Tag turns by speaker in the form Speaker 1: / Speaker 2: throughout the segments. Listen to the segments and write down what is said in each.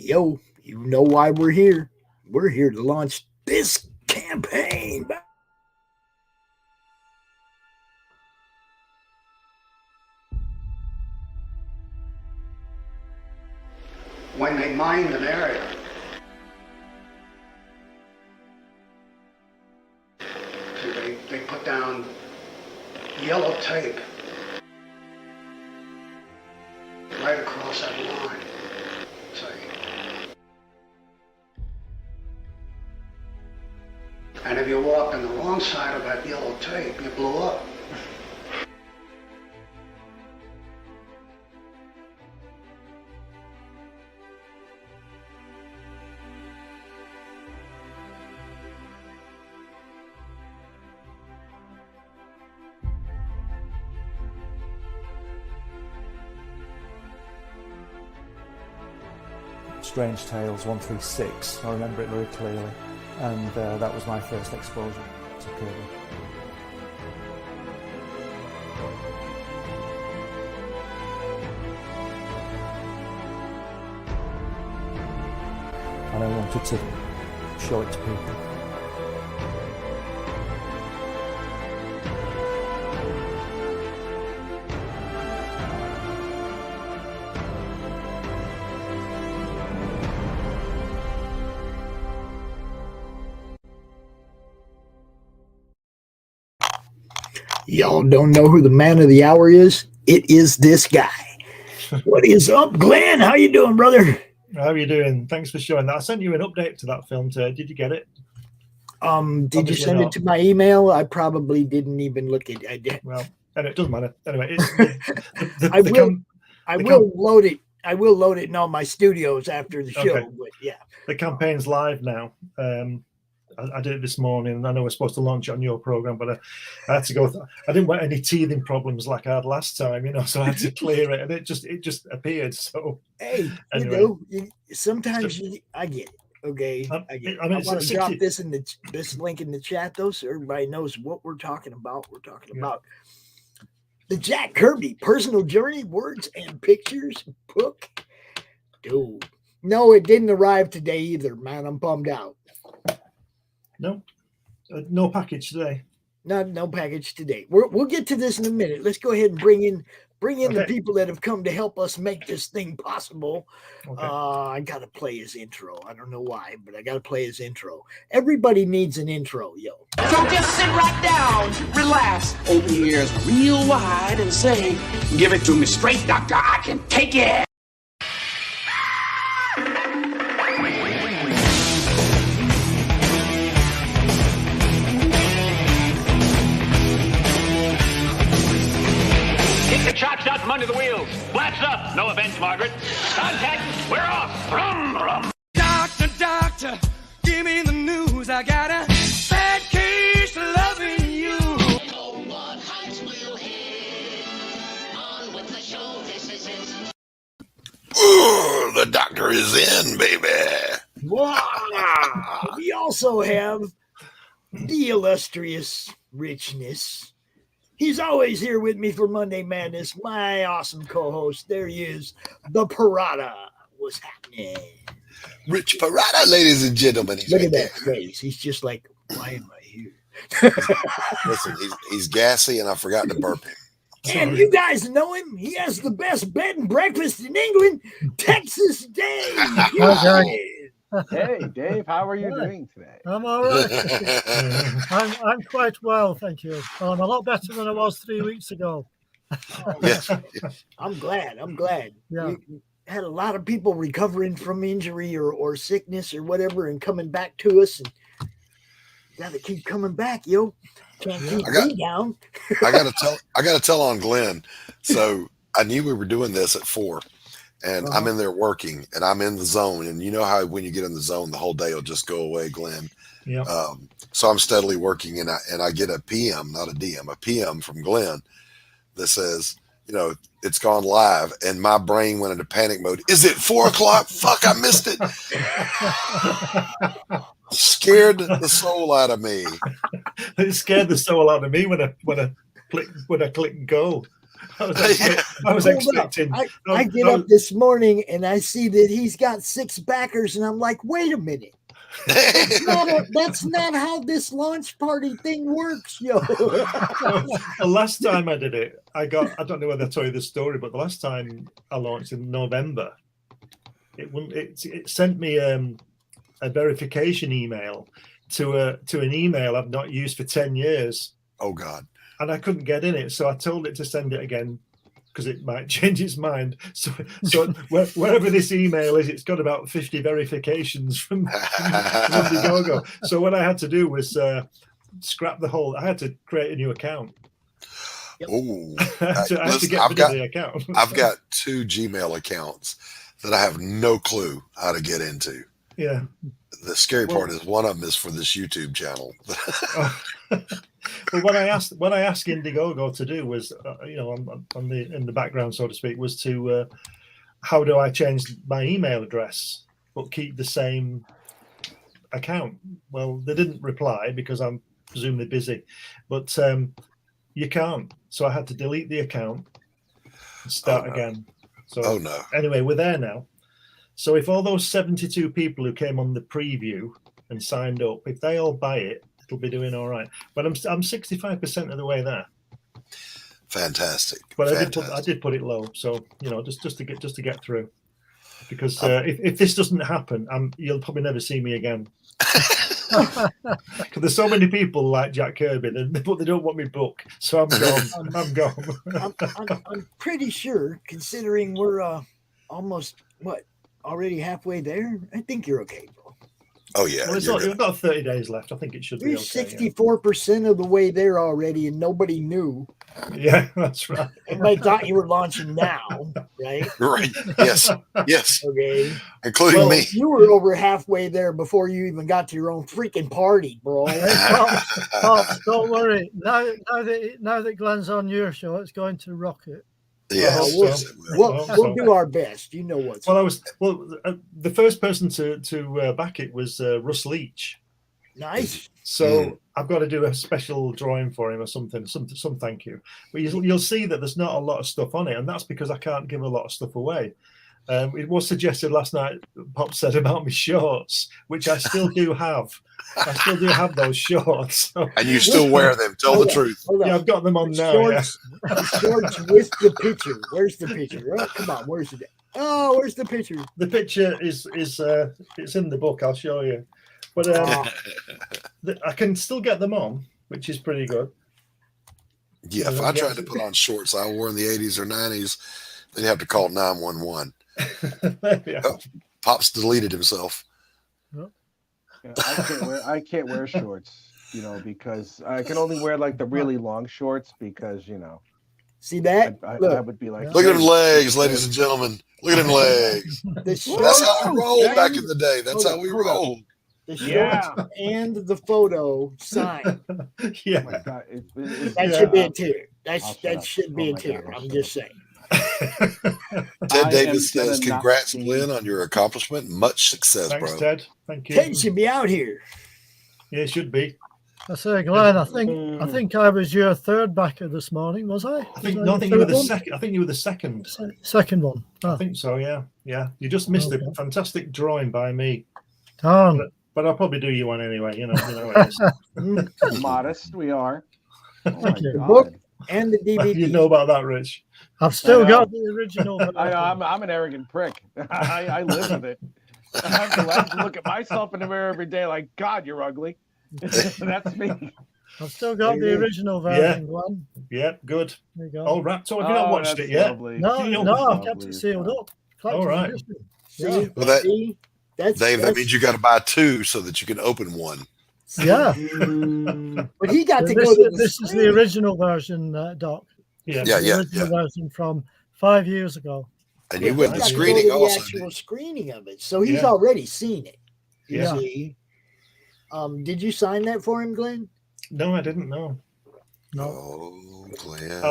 Speaker 1: Yo, you know why we're here. We're here to launch this campaign.
Speaker 2: When they mined an area, they put down yellow tape right across that line. And if you walked on the wrong side of that yellow tape, you blew up.
Speaker 3: Strange Tales 136. I remember it very clearly, and that was my first exposure to Kirby. And I wanted to show it to people.
Speaker 1: Y'all don't know who the man of the hour is? It is this guy. What is up, Glenn? How you doing, brother?
Speaker 4: How are you doing? Thanks for showing that. I sent you an update to that film today. Did you get it?
Speaker 1: Did you send it to my email? I probably didn't even look at it. I did.
Speaker 4: Well, and it doesn't matter. Anyway,
Speaker 1: I will load it. I will load it in all my studios after the show.
Speaker 4: Okay.
Speaker 1: But yeah,
Speaker 4: the campaign's live now. I did it this morning, and I know we're supposed to launch it on your program, but I had to go. I didn't want any teething problems like I had last time, so I had to clear it, and it just appeared. So
Speaker 1: hey,
Speaker 4: anyway.
Speaker 1: Sometimes I get it. Okay, I get it. I want to drop this link in the chat though, so everybody knows what we're talking about. We're talking about the Jack Kirby personal journey, words and pictures book. Dude, no, it didn't arrive today either, man. I'm bummed out.
Speaker 4: No, no package today.
Speaker 1: No package today. We'll get to this in a minute. Let's go ahead and bring in the people that have come to help us make this thing possible. Okay. I gotta play his intro. I don't know why, but I gotta play his intro. Everybody needs an intro, yo.
Speaker 5: So just sit right down, relax, open your ears real wide, and say, "Give it to me straight, doctor. I can take it."
Speaker 6: Shocks out from under the wheels. Flaps up. No offense, Margaret. Contact. We're off. Brum, brum.
Speaker 7: Doctor, give me the news. I got a bad case of loving you.
Speaker 8: Oh, what heights will hit? On with the show. This is it.
Speaker 9: Ooh, the doctor is in, baby.
Speaker 1: Wow. We also have the illustrious Richness. He's always here with me for Monday Madness. My awesome co-host. There he is, the Parada. What's happening?
Speaker 9: Rich Parada, ladies and gentlemen.
Speaker 1: Look at that face. He's just like, why am I here?
Speaker 9: Listen, he's gassy, and I forgot to burp him.
Speaker 1: And you guys know him. He has the best bed and breakfast in England, Texas Dave.
Speaker 10: Hey, Dave, how are you doing today?
Speaker 11: I'm all right. I'm quite well, thank you. I'm a lot better than I was 3 weeks ago.
Speaker 9: Yes.
Speaker 1: I'm glad.
Speaker 11: Yeah.
Speaker 1: You had a lot of people recovering from injury or sickness or whatever and coming back to us. And you got to keep coming back, yo. Can't keep me down.
Speaker 9: I gotta tell on Glenn. So I knew we were doing this at 4. And I'm in there working, and I'm in the zone. And you know how when you get in the zone, the whole day will just go away, Glenn.
Speaker 4: Yeah.
Speaker 9: So I'm steadily working, and I get a PM, not a DM, a PM from Glenn that says, it's gone live. And my brain went into panic mode. Is it 4 o'clock? Fuck, I missed it. Scared the soul out of me.
Speaker 4: It scared the soul out of me when I click go. I was expecting.
Speaker 1: I get up this morning and I see that he's got 6 backers, and I'm like, wait a minute. That's not how this launch party thing works, yo.
Speaker 4: The last time I did it, I don't know whether I told you the story, but the last time I launched in November, it sent me a verification email to an email I've not used for 10 years.
Speaker 9: Oh God.
Speaker 4: And I couldn't get in it, so I told it to send it again because it might change its mind. So wherever this email is, it's got about 50 verifications from Indiegogo. So what I had to do was scrap the whole. I had to create a new account.
Speaker 9: Oh,
Speaker 4: I had to get rid of the account.
Speaker 9: I've got 2 Gmail accounts that I have no clue how to get into.
Speaker 4: Yeah.
Speaker 9: The scary part is one of them is for this YouTube channel.
Speaker 4: Well, what I asked Indiegogo to do was, in the background, so to speak, was to how do I change my email address but keep the same account? Well, they didn't reply because I'm presumably busy, but you can't. So I had to delete the account and start again. So anyway, we're there now. So if all those 72 people who came on the preview and signed up, if they all buy it, it'll be doing all right. But I'm 65% of the way there.
Speaker 9: Fantastic.
Speaker 4: But I did put it low, so just to get through. Because if this doesn't happen, you'll probably never see me again. Because there's so many people like Jack Kirby, but they don't want me book, so I'm gone. I'm gone.
Speaker 1: I'm pretty sure, considering we're almost already halfway there. I think you're okay, bro.
Speaker 9: Oh yeah,
Speaker 4: well, we've got 30 days left. I think it should be okay.
Speaker 1: 64% of the way there already, and nobody knew.
Speaker 4: Yeah, that's right.
Speaker 1: Everybody thought you were launching now, right?
Speaker 9: Right. Yes. Yes.
Speaker 1: Okay.
Speaker 9: Including me.
Speaker 1: You were over halfway there before you even got to your own freaking party, bro.
Speaker 11: Pops, don't worry. Now that Glenn's on your show, it's going to rocket.
Speaker 9: Yeah,
Speaker 1: we'll do our best. You know what's.
Speaker 4: The first person to back it was Russ Leach.
Speaker 1: Nice.
Speaker 4: So I've got to do a special drawing for him or something. Some thank you. But you'll see that there's not a lot of stuff on it, and that's because I can't give a lot of stuff away. It was suggested last night. Pop said about my shorts, which I still do have. I still do have those shorts. So.
Speaker 9: And you still wear them. Tell the truth.
Speaker 4: Yeah, I've got them on now.
Speaker 1: Shorts, shorts with the picture. Where's the picture? Oh, come on, where's the? Oh, where's the picture?
Speaker 4: The picture is it's in the book. I'll show you. But I can still get them on, which is pretty good.
Speaker 9: Yeah, if I tried to put on shorts I wore in the 80s or 90s, they'd have to call 911. Pop's deleted himself.
Speaker 10: Yeah, I can't wear shorts, because I can only wear like the really long shorts because
Speaker 1: See that?
Speaker 10: I would be like,
Speaker 9: look at them legs, ladies and gentlemen. Look at them legs. That's how we rolled back in the day. That's how we rolled.
Speaker 1: The shorts and the photo sign.
Speaker 4: Yeah,
Speaker 10: oh my God,
Speaker 1: that should be a tier. That should be a tier. I'm just saying.
Speaker 9: Ted Davis says, "Congrats, Glenn, on your accomplishment. Much success,
Speaker 4: Thanks,
Speaker 9: bro."
Speaker 4: Ted. Thank you.
Speaker 1: Ted should be out here.
Speaker 4: Yeah, it should be.
Speaker 11: I say, Glenn, I think I was your third backer this morning, was I?
Speaker 4: I think you were the second. I think you were the second.
Speaker 11: Second one.
Speaker 4: I think so. Yeah. You just missed a fantastic drawing by me.
Speaker 11: Darn.
Speaker 4: But I'll probably do you one anyway. You know it is.
Speaker 10: Modest, we are.
Speaker 11: Thank you.
Speaker 1: The book and the DVD.
Speaker 4: You know about that, Rich?
Speaker 11: I've still got the original.
Speaker 10: I'm an arrogant prick. I live with it. I have to look at myself in the mirror every day like, God, you're ugly. That's me.
Speaker 11: I've still got the original version, Glenn.
Speaker 4: Yeah, good.
Speaker 11: There you go.
Speaker 4: All wrapped up. Have you not watched it yet?
Speaker 10: Lovely.
Speaker 11: No, I've kept it sealed up.
Speaker 4: All right.
Speaker 1: See,
Speaker 9: well, Dave, that means you got to buy 2 so that you can open one.
Speaker 11: Yeah.
Speaker 1: But he got to go to
Speaker 11: this is the original version, Doc.
Speaker 9: Yeah.
Speaker 11: Version from 5 years ago.
Speaker 9: And you went to screening
Speaker 1: the
Speaker 9: also.
Speaker 1: Actual screening of it, so he's already seen it.
Speaker 11: Yeah.
Speaker 1: See? Did you sign that for him, Glenn?
Speaker 4: No, I didn't know.
Speaker 11: No.
Speaker 9: Oh, Glenn.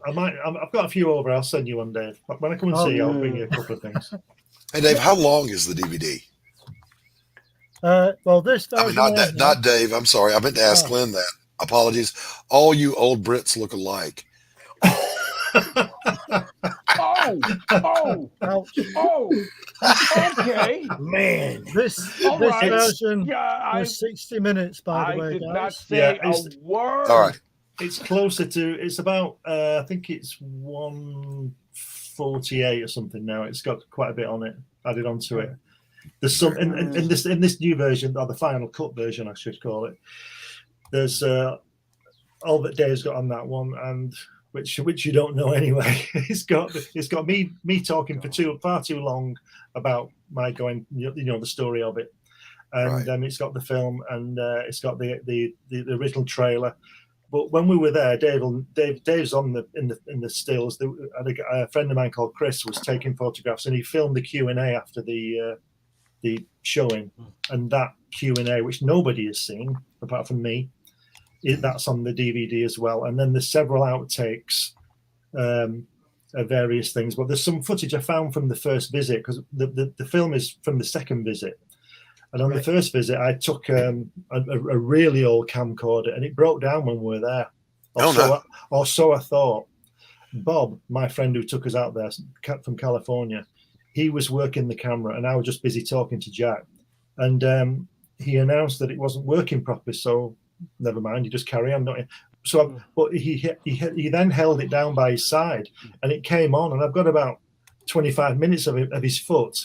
Speaker 4: I might. I've got a few over. I'll send you one, Dave. When I come and see you, I'll bring you a couple of things.
Speaker 9: Hey, Dave, how long is the DVD?
Speaker 11: Well, this version.
Speaker 9: Not Dave. I'm sorry. I meant to ask Glenn that. Apologies. All you old Brits look alike.
Speaker 10: Okay.
Speaker 1: Man,
Speaker 11: this
Speaker 10: right.
Speaker 11: version
Speaker 10: Yeah,
Speaker 11: was 60 minutes, by the way,
Speaker 10: I did
Speaker 11: guys.
Speaker 10: not say a word.
Speaker 9: All right.
Speaker 4: It's closer to. It's about. I think it's 148 or something now. It's got quite a bit on it added onto it. There's some in this new version, or the final cut version, I should call it. There's all that Dave's got on that one, and which you don't know anyway. It's got me talking for far too long about my going, the story of it, and it's got the film, and it's got the original trailer. But when we were there, Dave's on in the stills. A friend of mine called Chris was taking photographs, and he filmed the Q&A after the showing, and that Q&A, which nobody has seen apart from me, that's on the DVD as well. And then there's several outtakes of various things, but there's some footage I found from the first visit, because the film is from the second visit. And on the first visit, I took a really old camcorder, and it broke down when we were there. Or so I thought. Bob, my friend who took us out there from California, he was working the camera, and I was just busy talking to Jack. And he announced that it wasn't working properly, so never mind, you just carry on. But he then held it down by his side, and it came on, and I've got about 25 minutes of his foot.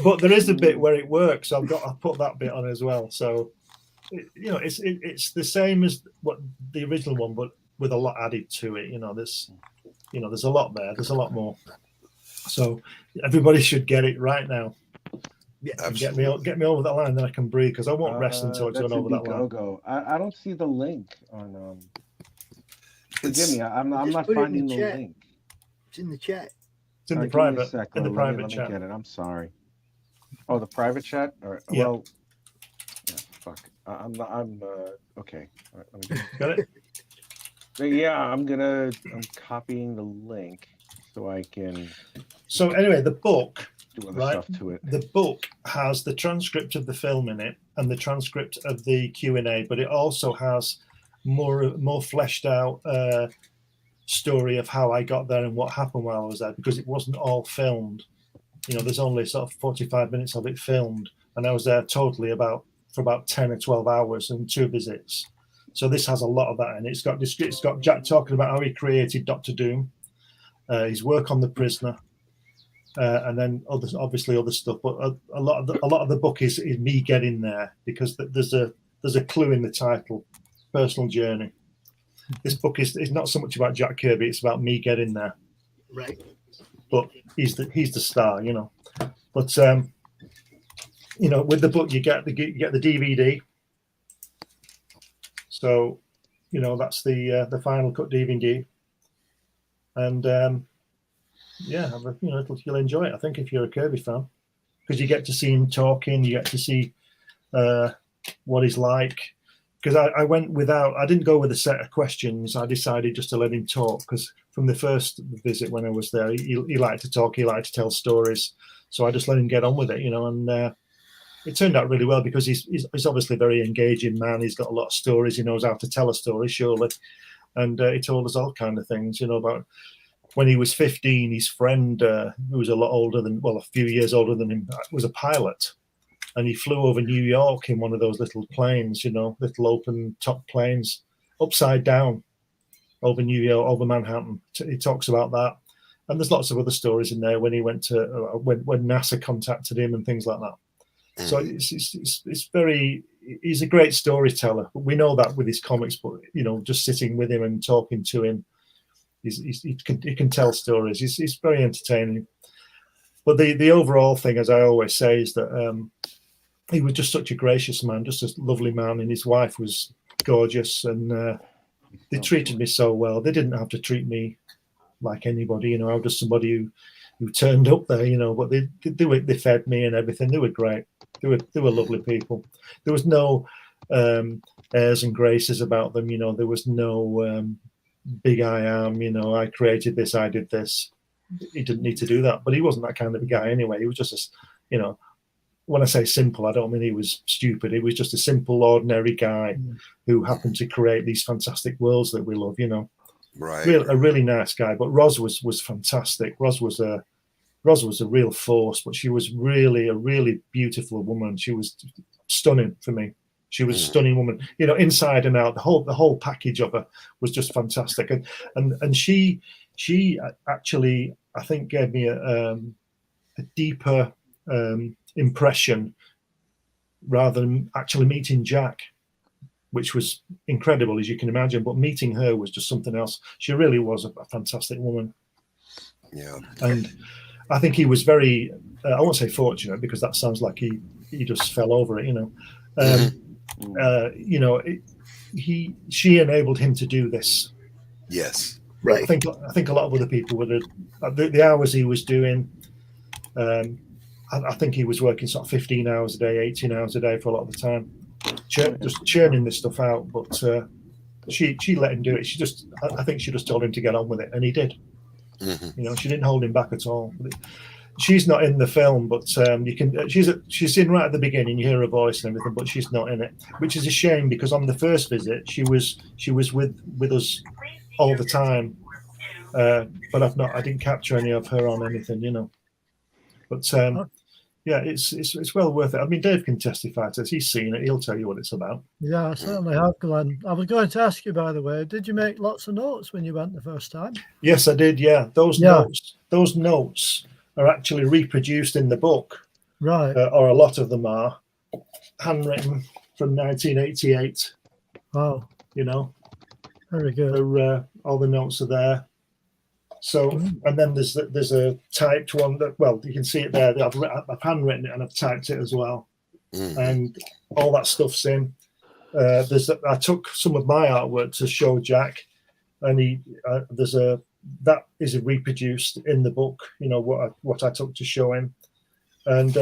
Speaker 4: But there is a bit where it works, so I've put that bit on as well. So it's the same as what the original one, but with a lot added to it. There's a lot there. There's a lot more. So everybody should get it right now.
Speaker 1: Yeah,
Speaker 4: get me over that line, then I can breathe, because I won't rest until it's gone over that line.
Speaker 10: I don't see the link on. Forgive me, I'm not finding the link.
Speaker 1: It's in the chat.
Speaker 4: It's in the private. In the private
Speaker 10: let me
Speaker 4: chat.
Speaker 10: get it. I'm sorry. Oh, the private chat.
Speaker 4: Yeah.
Speaker 10: Well, fuck. I'm okay. All right, let me
Speaker 4: got it.
Speaker 10: Yeah, I'm copying the link so I can.
Speaker 4: So anyway, the book.
Speaker 10: Do other stuff to it.
Speaker 4: The book has the transcript of the film in it and the transcript of the Q&A, but it also has more fleshed out story of how I got there and what happened while I was there, because it wasn't all filmed. There's only sort of 45 minutes of it filmed, and I was there totally for about 10 or 12 hours and 2 visits. So this has a lot of that, and it's got Jack talking about how he created Doctor Doom, his work on The Prisoner. And then obviously other stuff, but a lot of the book is me getting there, because there's a clue in the title, personal journey. This book is not so much about Jack Kirby; it's about me getting there.
Speaker 1: Right.
Speaker 4: But he's the star, But with the book you get the DVD. So that's the final cut DVD, and. Yeah, you'll enjoy it, I think, if you're a Kirby fan, because you get to see him talking, you get to see what he's like. Because I didn't go with a set of questions. I decided just to let him talk, because from the first visit when I was there, he liked to talk, he liked to tell stories. So I just let him get on with it, and it turned out really well, because he's obviously a very engaging man. He's got a lot of stories. He knows how to tell a story, surely. And he told us all kind of things, about when he was 15, his friend, who was a few years older than him, was a pilot. And he flew over New York in one of those little planes, little open top planes, upside down over New York, over Manhattan. He talks about that. And there's lots of other stories in there when he went to, when NASA contacted him and things like that. So he's a great storyteller. We know that with his comics, but, just sitting with him and talking to him, he can tell stories. He's very entertaining. But the overall thing, as I always say, is that he was just such a gracious man, just a lovely man, and his wife was gorgeous, and they treated me so well. They didn't have to treat me like anybody, I was just somebody who turned up there, but they fed me and everything. They were great. They were lovely people. There was no airs and graces about them, there was no big I am, I created this, I did this. He didn't need to do that, but he wasn't that kind of a guy anyway. He was just, when I say simple, I don't mean he was stupid. He was just a simple, ordinary guy who happened to create these fantastic worlds that we love, you know.
Speaker 9: Right.
Speaker 4: A really nice guy. But Roz was fantastic. Roz was a real force, but she was really a really beautiful woman. She was stunning for me. She was a stunning woman, you know, inside and out. The whole package of her was just fantastic. And she actually, I think, gave me a deeper impression rather than actually meeting Jack, which was incredible, as you can imagine. But meeting her was just something else. She really was a fantastic woman.
Speaker 9: Yeah. And
Speaker 4: I think he was very, I won't say fortunate, because that sounds like he just fell over it, you know. You know, she enabled him to do this.
Speaker 9: Yes.
Speaker 1: Right.
Speaker 4: I think a lot of other people would have, the hours he was doing, I think he was working sort of 15 hours a day, 18 hours a day for a lot of the time, just churning this stuff out. But she let him do it. I think she just told him to get on with it, and he did. You know, she didn't hold him back at all. She's not in the film, but you can. She's in right at the beginning. You hear her voice and everything, but she's not in it, which is a shame, because on the first visit she was with us all the time. But I didn't capture any of her on anything, you know. But yeah, it's well worth it. I mean, Dave can testify to this. He's seen it. He'll tell you what it's about.
Speaker 11: Yeah, I certainly have, Glenn. I was going to ask you, by the way, did you make lots of notes when you went the first time?
Speaker 4: Yes, I did. Yeah, those notes are actually reproduced in the book,
Speaker 11: right?
Speaker 4: Or a lot of them are handwritten from 1988.
Speaker 11: Wow,
Speaker 4: you know,
Speaker 11: very good.
Speaker 4: All the notes are there. So, and then there's a typed one that, well, you can see it there. I've handwritten it and I've typed it as well, and all that stuff's in. I took some of my artwork to show Jack, and that is reproduced in the book. You know what I took to show him, and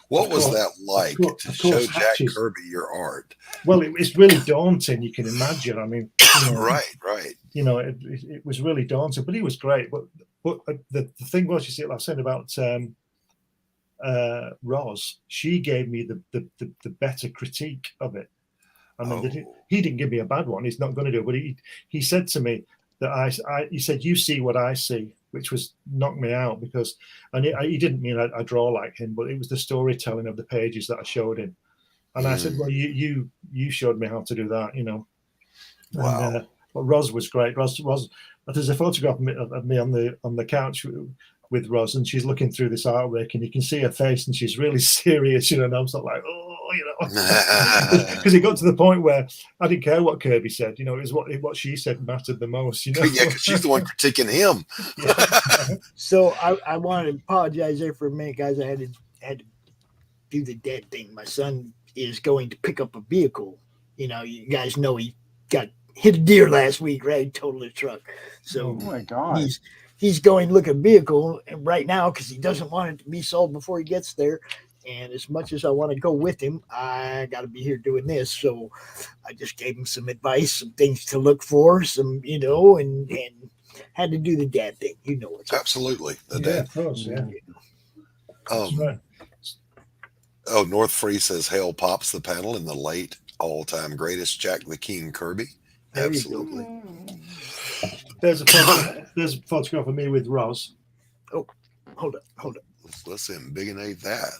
Speaker 9: what was that like to show Jack Kirby your art?
Speaker 4: Well, it's really daunting. You can imagine. I mean, you know,
Speaker 9: right.
Speaker 4: You know, it was really daunting, but he was great. But the thing was, you see, like I was saying about Roz, she gave me the better critique of it. I mean, he didn't give me a bad one. He's not going to do it. But he said to me that he said, "You see what I see," which was knocked me out, because, and he didn't mean I draw like him, but it was the storytelling of the pages that I showed him. And I said, "Well, you showed me how to do that," you know.
Speaker 9: Wow.
Speaker 4: And, but Roz was great. Roz, there's a photograph of me on the couch with Roz, and she's looking through this artwork, and you can see her face, and she's really serious, you know. And I'm sort of like, oh, you know, because it got to the point where I didn't care what Kirby said, you know. It was what she said mattered the most, you know.
Speaker 9: Yeah, because she's the one critiquing him.
Speaker 1: So I want to apologize there for a minute, guys. I had to do the dead thing. My son is going to pick up a vehicle. You know, you guys know he got hit a deer last week, right? Totaled his truck. So
Speaker 10: oh my God.
Speaker 1: He's going to look at a vehicle right now because he doesn't want it to be sold before he gets there. And as much as I want to go with him, I got to be here doing this. So I just gave him some advice, some things to look for, some, you know, and had to do the dad thing. You know what's
Speaker 9: absolutely
Speaker 4: the dad. Of course, yeah.
Speaker 9: Right. Oh, North Free says Hale pops the panel in the late all-time greatest Jack the King Kirby. Absolutely.
Speaker 4: There's a photograph of me with Roz.
Speaker 1: Oh, hold up.
Speaker 9: Let's see him big and A that.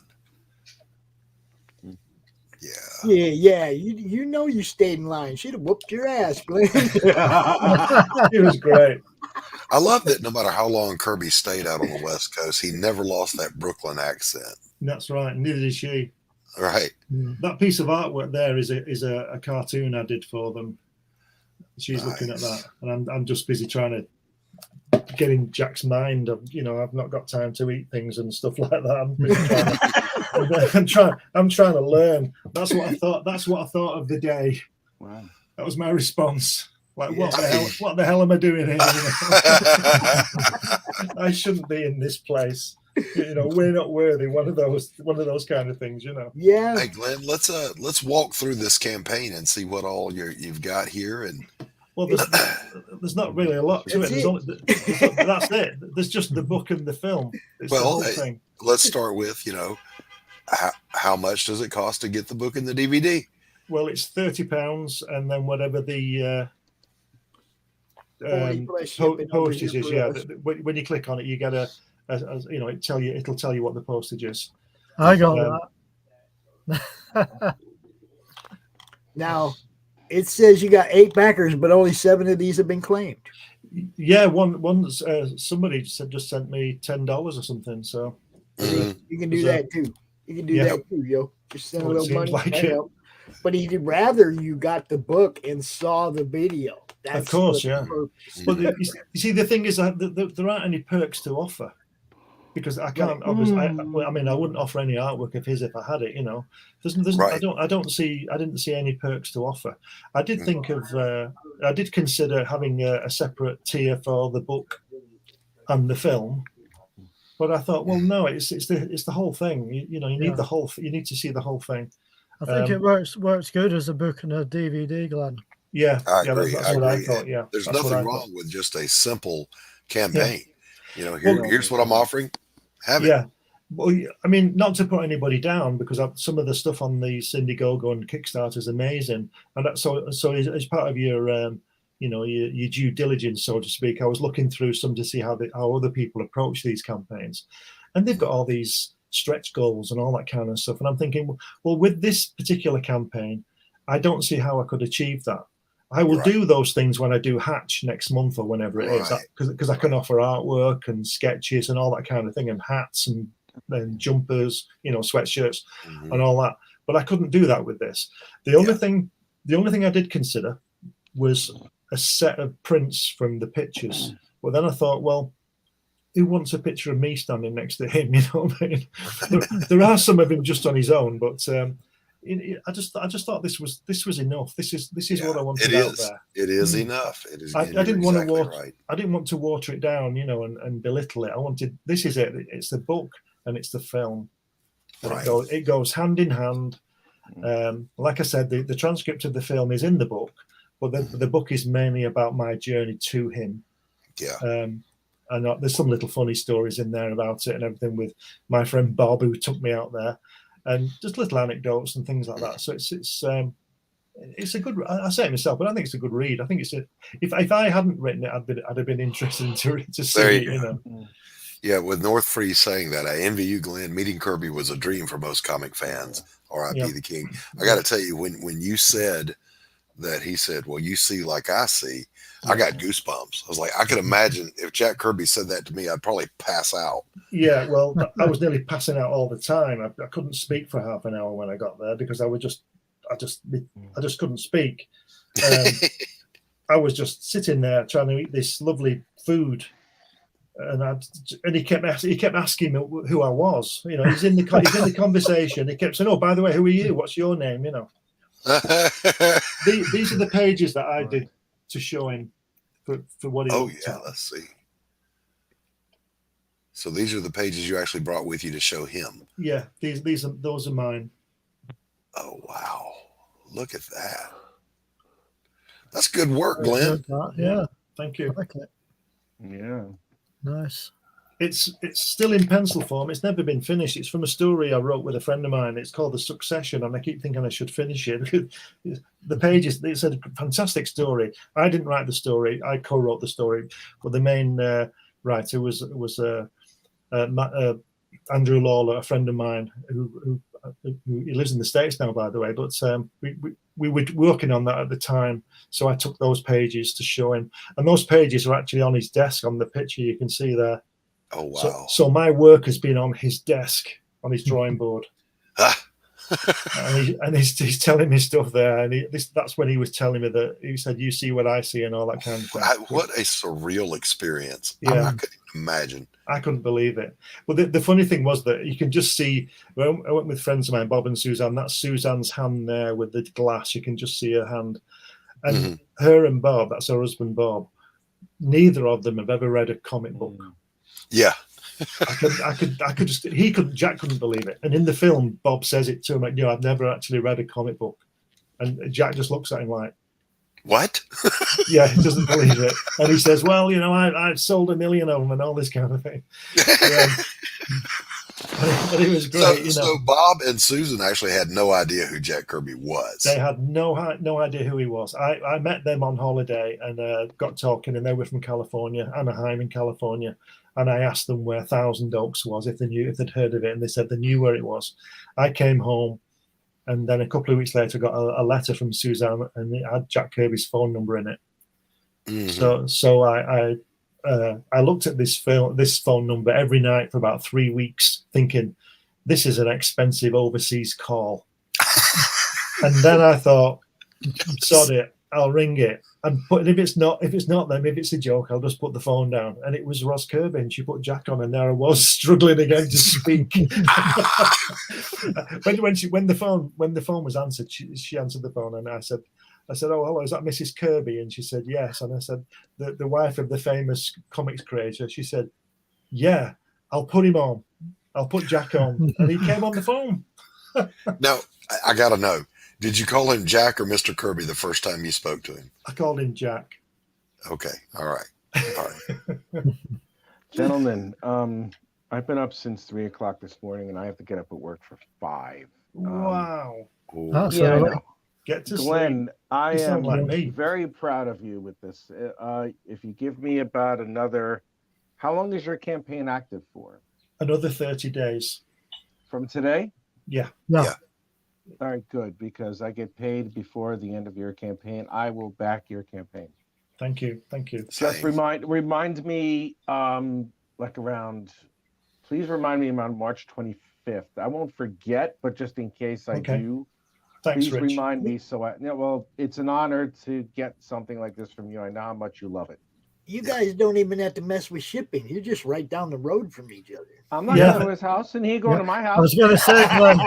Speaker 1: Yeah. You know you stayed in line. She'd have whooped your ass, Glenn.
Speaker 4: It was great.
Speaker 9: I love that no matter how long Kirby stayed out on the West Coast, he never lost that Brooklyn accent.
Speaker 4: That's right. Neither did she.
Speaker 9: Right.
Speaker 4: That piece of artwork there is a cartoon I did for them. She's looking at that, and I'm just busy trying to get in Jack's mind of, you know, I've not got time to eat things and stuff like that. I'm trying to learn. That's what I thought. That's what I thought of the day.
Speaker 10: Wow.
Speaker 4: That was my response. Like, what the hell am I doing here? I shouldn't be in this place. You know, we're not worthy. One of those kind of things, you know.
Speaker 1: Yeah.
Speaker 9: Hey, Glenn, let's walk through this campaign and see what all you've got here. And
Speaker 4: well, there's not really a lot to it. That's it. There's just the book and the film. It's the whole thing.
Speaker 9: Let's start with, you know, How much does it cost to get the book and the DVD?
Speaker 4: Well, it's £30, and then whatever the postage is. Yeah, when you click on it, you get a it'll tell you what the postage is.
Speaker 11: I got
Speaker 1: that. Now, it says you got 8 backers, but only 7 of these have been claimed.
Speaker 4: Yeah, somebody just sent me $10 or something. So
Speaker 1: you can do that too. You can do that too, yo. Just send a little money. But he'd rather you got the book and saw the video. That's
Speaker 4: of course, yeah. But you see, the thing is that there aren't any perks to offer, because I can't. Obviously, I wouldn't offer any artwork of his if I had it. You know, I didn't see any perks to offer. I did think I did consider having a separate tier for the book and the film, but I thought, well, no, it's the whole thing. You need the whole. You need to see the whole thing.
Speaker 11: I think it works good as a book and a DVD, Glenn.
Speaker 4: Yeah,
Speaker 9: I agree.
Speaker 4: That's what I thought. Yeah,
Speaker 9: there's nothing wrong with just a simple campaign. Yeah. Here's what I'm offering. Have it.
Speaker 4: Yeah. Well, I mean, not to put anybody down, because some of the stuff on the Indiegogo and Kickstarter is amazing, and that's so as part of your your due diligence, so to speak, I was looking through some to see how other people approach these campaigns, and they've got all these stretch goals and all that kind of stuff, and I'm thinking, well, with this particular campaign, I don't see how I could achieve that. I will do those things when I do Hatch next month or whenever it is, because I can offer artwork and sketches and all that kind of thing, and hats and jumpers, sweatshirts and all that. But I couldn't do that with this. The only thing I did consider was a set of prints from the pictures. But then I thought, well, who wants a picture of me standing next to him? You know what I mean? there are some of him just on his own, but I just thought this was enough. This is what I wanted out there.
Speaker 9: It is enough. It is.
Speaker 4: I didn't want to water. I didn't want to water it down, and belittle it. I wanted. This is it. It's the book and it's the film. Right. It goes hand in hand. Like I said, the transcript of the film is in the book, but the book is mainly about my journey to him.
Speaker 9: Yeah.
Speaker 4: And there's some little funny stories in there about it and everything, with my friend Bob, who took me out there, and just little anecdotes and things like that. So it's a good. I say it myself, but I think it's a good read. I think if I hadn't written it, I'd have been interested to see it. You know.
Speaker 9: Yeah, with North Free saying that, I envy you, Glenn. Meeting Kirby was a dream for most comic fans. R.I.P. the King. I got to tell you, when you said that, he said, "Well, you see like I see," I got goosebumps. I was like, I could imagine if Jack Kirby said that to me, I'd probably pass out.
Speaker 4: Yeah, well, I was nearly passing out all the time. I couldn't speak for half an hour when I got there, because I just couldn't speak. I was just sitting there trying to eat this lovely food, and he kept asking me who I was. You know, he's in the conversation. He kept saying, "Oh, by the way, who are you? What's your name?" You know. These are the pages that I did to show him for what he.
Speaker 9: Oh yeah, let's see. So these are the pages you actually brought with you to show him.
Speaker 4: Yeah, those are mine.
Speaker 9: Oh wow! Look at that. That's good work, Glenn.
Speaker 11: Yeah,
Speaker 4: thank you.
Speaker 11: I like it.
Speaker 10: Yeah,
Speaker 11: nice.
Speaker 4: It's still in pencil form. It's never been finished. It's from a story I wrote with a friend of mine. It's called The Succession, and I keep thinking I should finish it. The pages, it's a fantastic story. I didn't write the story. I co-wrote the story, but the main writer was Andrew Lawler, a friend of mine who he lives in the States now, by the way. But we were working on that at the time, so I took those pages to show him, and those pages are actually on his desk on the picture you can see there.
Speaker 9: Oh wow!
Speaker 4: So my work has been on his desk, on his drawing board, and he's telling me stuff there. And that's when he was telling me that he said, "You see what I see," and all that kind of thing.
Speaker 9: What a surreal experience!
Speaker 4: Yeah,
Speaker 9: I couldn't imagine.
Speaker 4: I couldn't believe it. But the funny thing was that you can just see. Well, I went with friends of mine, Bob and Suzanne. That's Suzanne's hand there with the glass. You can just see her hand, and her and Bob. That's her husband, Bob. Neither of them have ever read a comic book.
Speaker 9: Yeah.
Speaker 4: Jack couldn't believe it. And in the film, Bob says it to him, like, I've never actually read a comic book. And Jack just looks at him like,
Speaker 9: what?
Speaker 4: Yeah, he doesn't believe it. And he says, well, I've sold 1 million of them and all this kind of thing. but it was great.
Speaker 9: So Bob and Susan actually had no idea who Jack Kirby was.
Speaker 4: They had no idea who he was. I met them on holiday and got talking, and they were from California, Anaheim in California. And I asked them where Thousand Oaks was, if they'd heard of it, and they said they knew where it was. I came home, and then a couple of weeks later, got a letter from Suzanne, and it had Jack Kirby's phone number in it. Mm-hmm. So I looked at this phone number every night for about 3 weeks, thinking this is an expensive overseas call. And then I thought, sod it, I'll ring it. And if it's not them, if it's a joke, I'll just put the phone down. And it was Ross Kirby, and she put Jack on, and there I was struggling again to speak. when the phone was answered, she answered the phone, and I said, "Oh, hello, is that Mrs. Kirby?" And she said, "Yes." And I said, "The wife of the famous comics creator." She said, "Yeah, I'll put him on. I'll put Jack on." And he came on the phone.
Speaker 9: Now, I got to know, did you call him Jack or Mr. Kirby the first time you spoke to him?
Speaker 4: I called him Jack.
Speaker 9: Okay. All right.
Speaker 10: Gentlemen, I've been up since 3 o'clock this morning, and I have to get up at work for 5.
Speaker 4: Wow.
Speaker 10: Yeah, I know.
Speaker 4: Get to
Speaker 10: Glenn,
Speaker 4: sleep.
Speaker 10: I am
Speaker 4: like
Speaker 10: very proud of you with this. If you give me about another, how long is your campaign active for?
Speaker 4: Another 30 days.
Speaker 10: From today?
Speaker 4: Yeah.
Speaker 10: All right, good, because I get paid before the end of your campaign. I will back your campaign.
Speaker 4: Thank you.
Speaker 10: Just remind me, please remind me around March 25th. I won't forget, but just in case I do,
Speaker 4: thanks,
Speaker 10: please
Speaker 4: Rich.
Speaker 10: remind me. Well, it's an honor to get something like this from you. I know how much you love it.
Speaker 1: You guys don't even have to mess with shipping. You're just right down the road from each other.
Speaker 10: I'm not going to his house, and he going to my house.
Speaker 11: I was going to say, Glenn.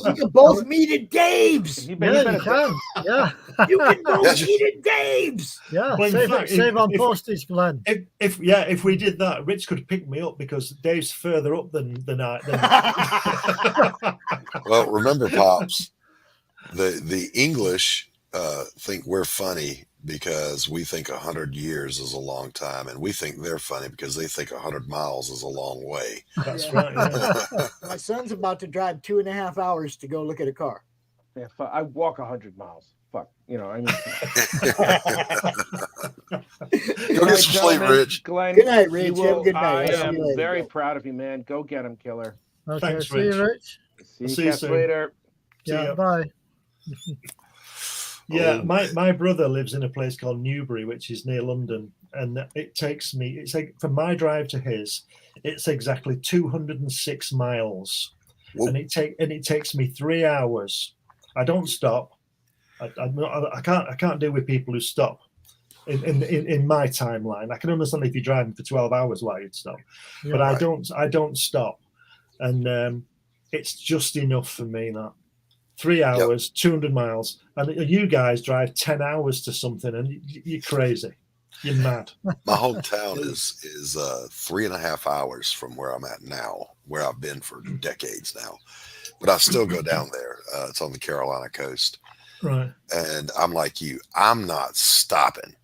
Speaker 1: You can both meet at Dave's.
Speaker 11: You can. Yeah.
Speaker 1: You can both meet at Dave's.
Speaker 11: Yeah.
Speaker 4: Well,
Speaker 11: save on postage, Glenn.
Speaker 4: If we did that, Rich could pick me up because Dave's further up than I.
Speaker 9: Well, remember, Pops, the English think we're funny because we think 100 years is a long time, and we think they're funny because they think 100 miles is a long way.
Speaker 4: That's right. Yeah.
Speaker 1: My son's about to drive 2.5 hours to go look at a car.
Speaker 10: Yeah, I walk 100 miles. Fuck, I mean.
Speaker 9: Go get some sleep, Rich.
Speaker 10: Glenn,
Speaker 1: good night, Rich. Have a good night.
Speaker 10: I am very proud of you, man. Go get him, killer.
Speaker 11: Okay,
Speaker 4: thanks,
Speaker 11: see you, Rich.
Speaker 10: See you soon. Later.
Speaker 11: Yeah, bye.
Speaker 4: Yeah, my brother lives in a place called Newbury, which is near London, and it takes me. From my drive to his, it's exactly 206 miles, and it takes me 3 hours. I don't stop. I can't deal with people who stop. In my timeline, I can understand if you're driving for 12 hours why you'd stop, but I don't stop, and it's just enough for me. That 3 hours, 200 miles, and you guys drive 10 hours to something, and you're crazy. You're mad.
Speaker 9: My hometown is 3.5 hours from where I'm at now, where I've been for decades now, but I still go down there. It's on the Carolina coast,
Speaker 4: right?
Speaker 9: And I'm like you. I'm not stopping.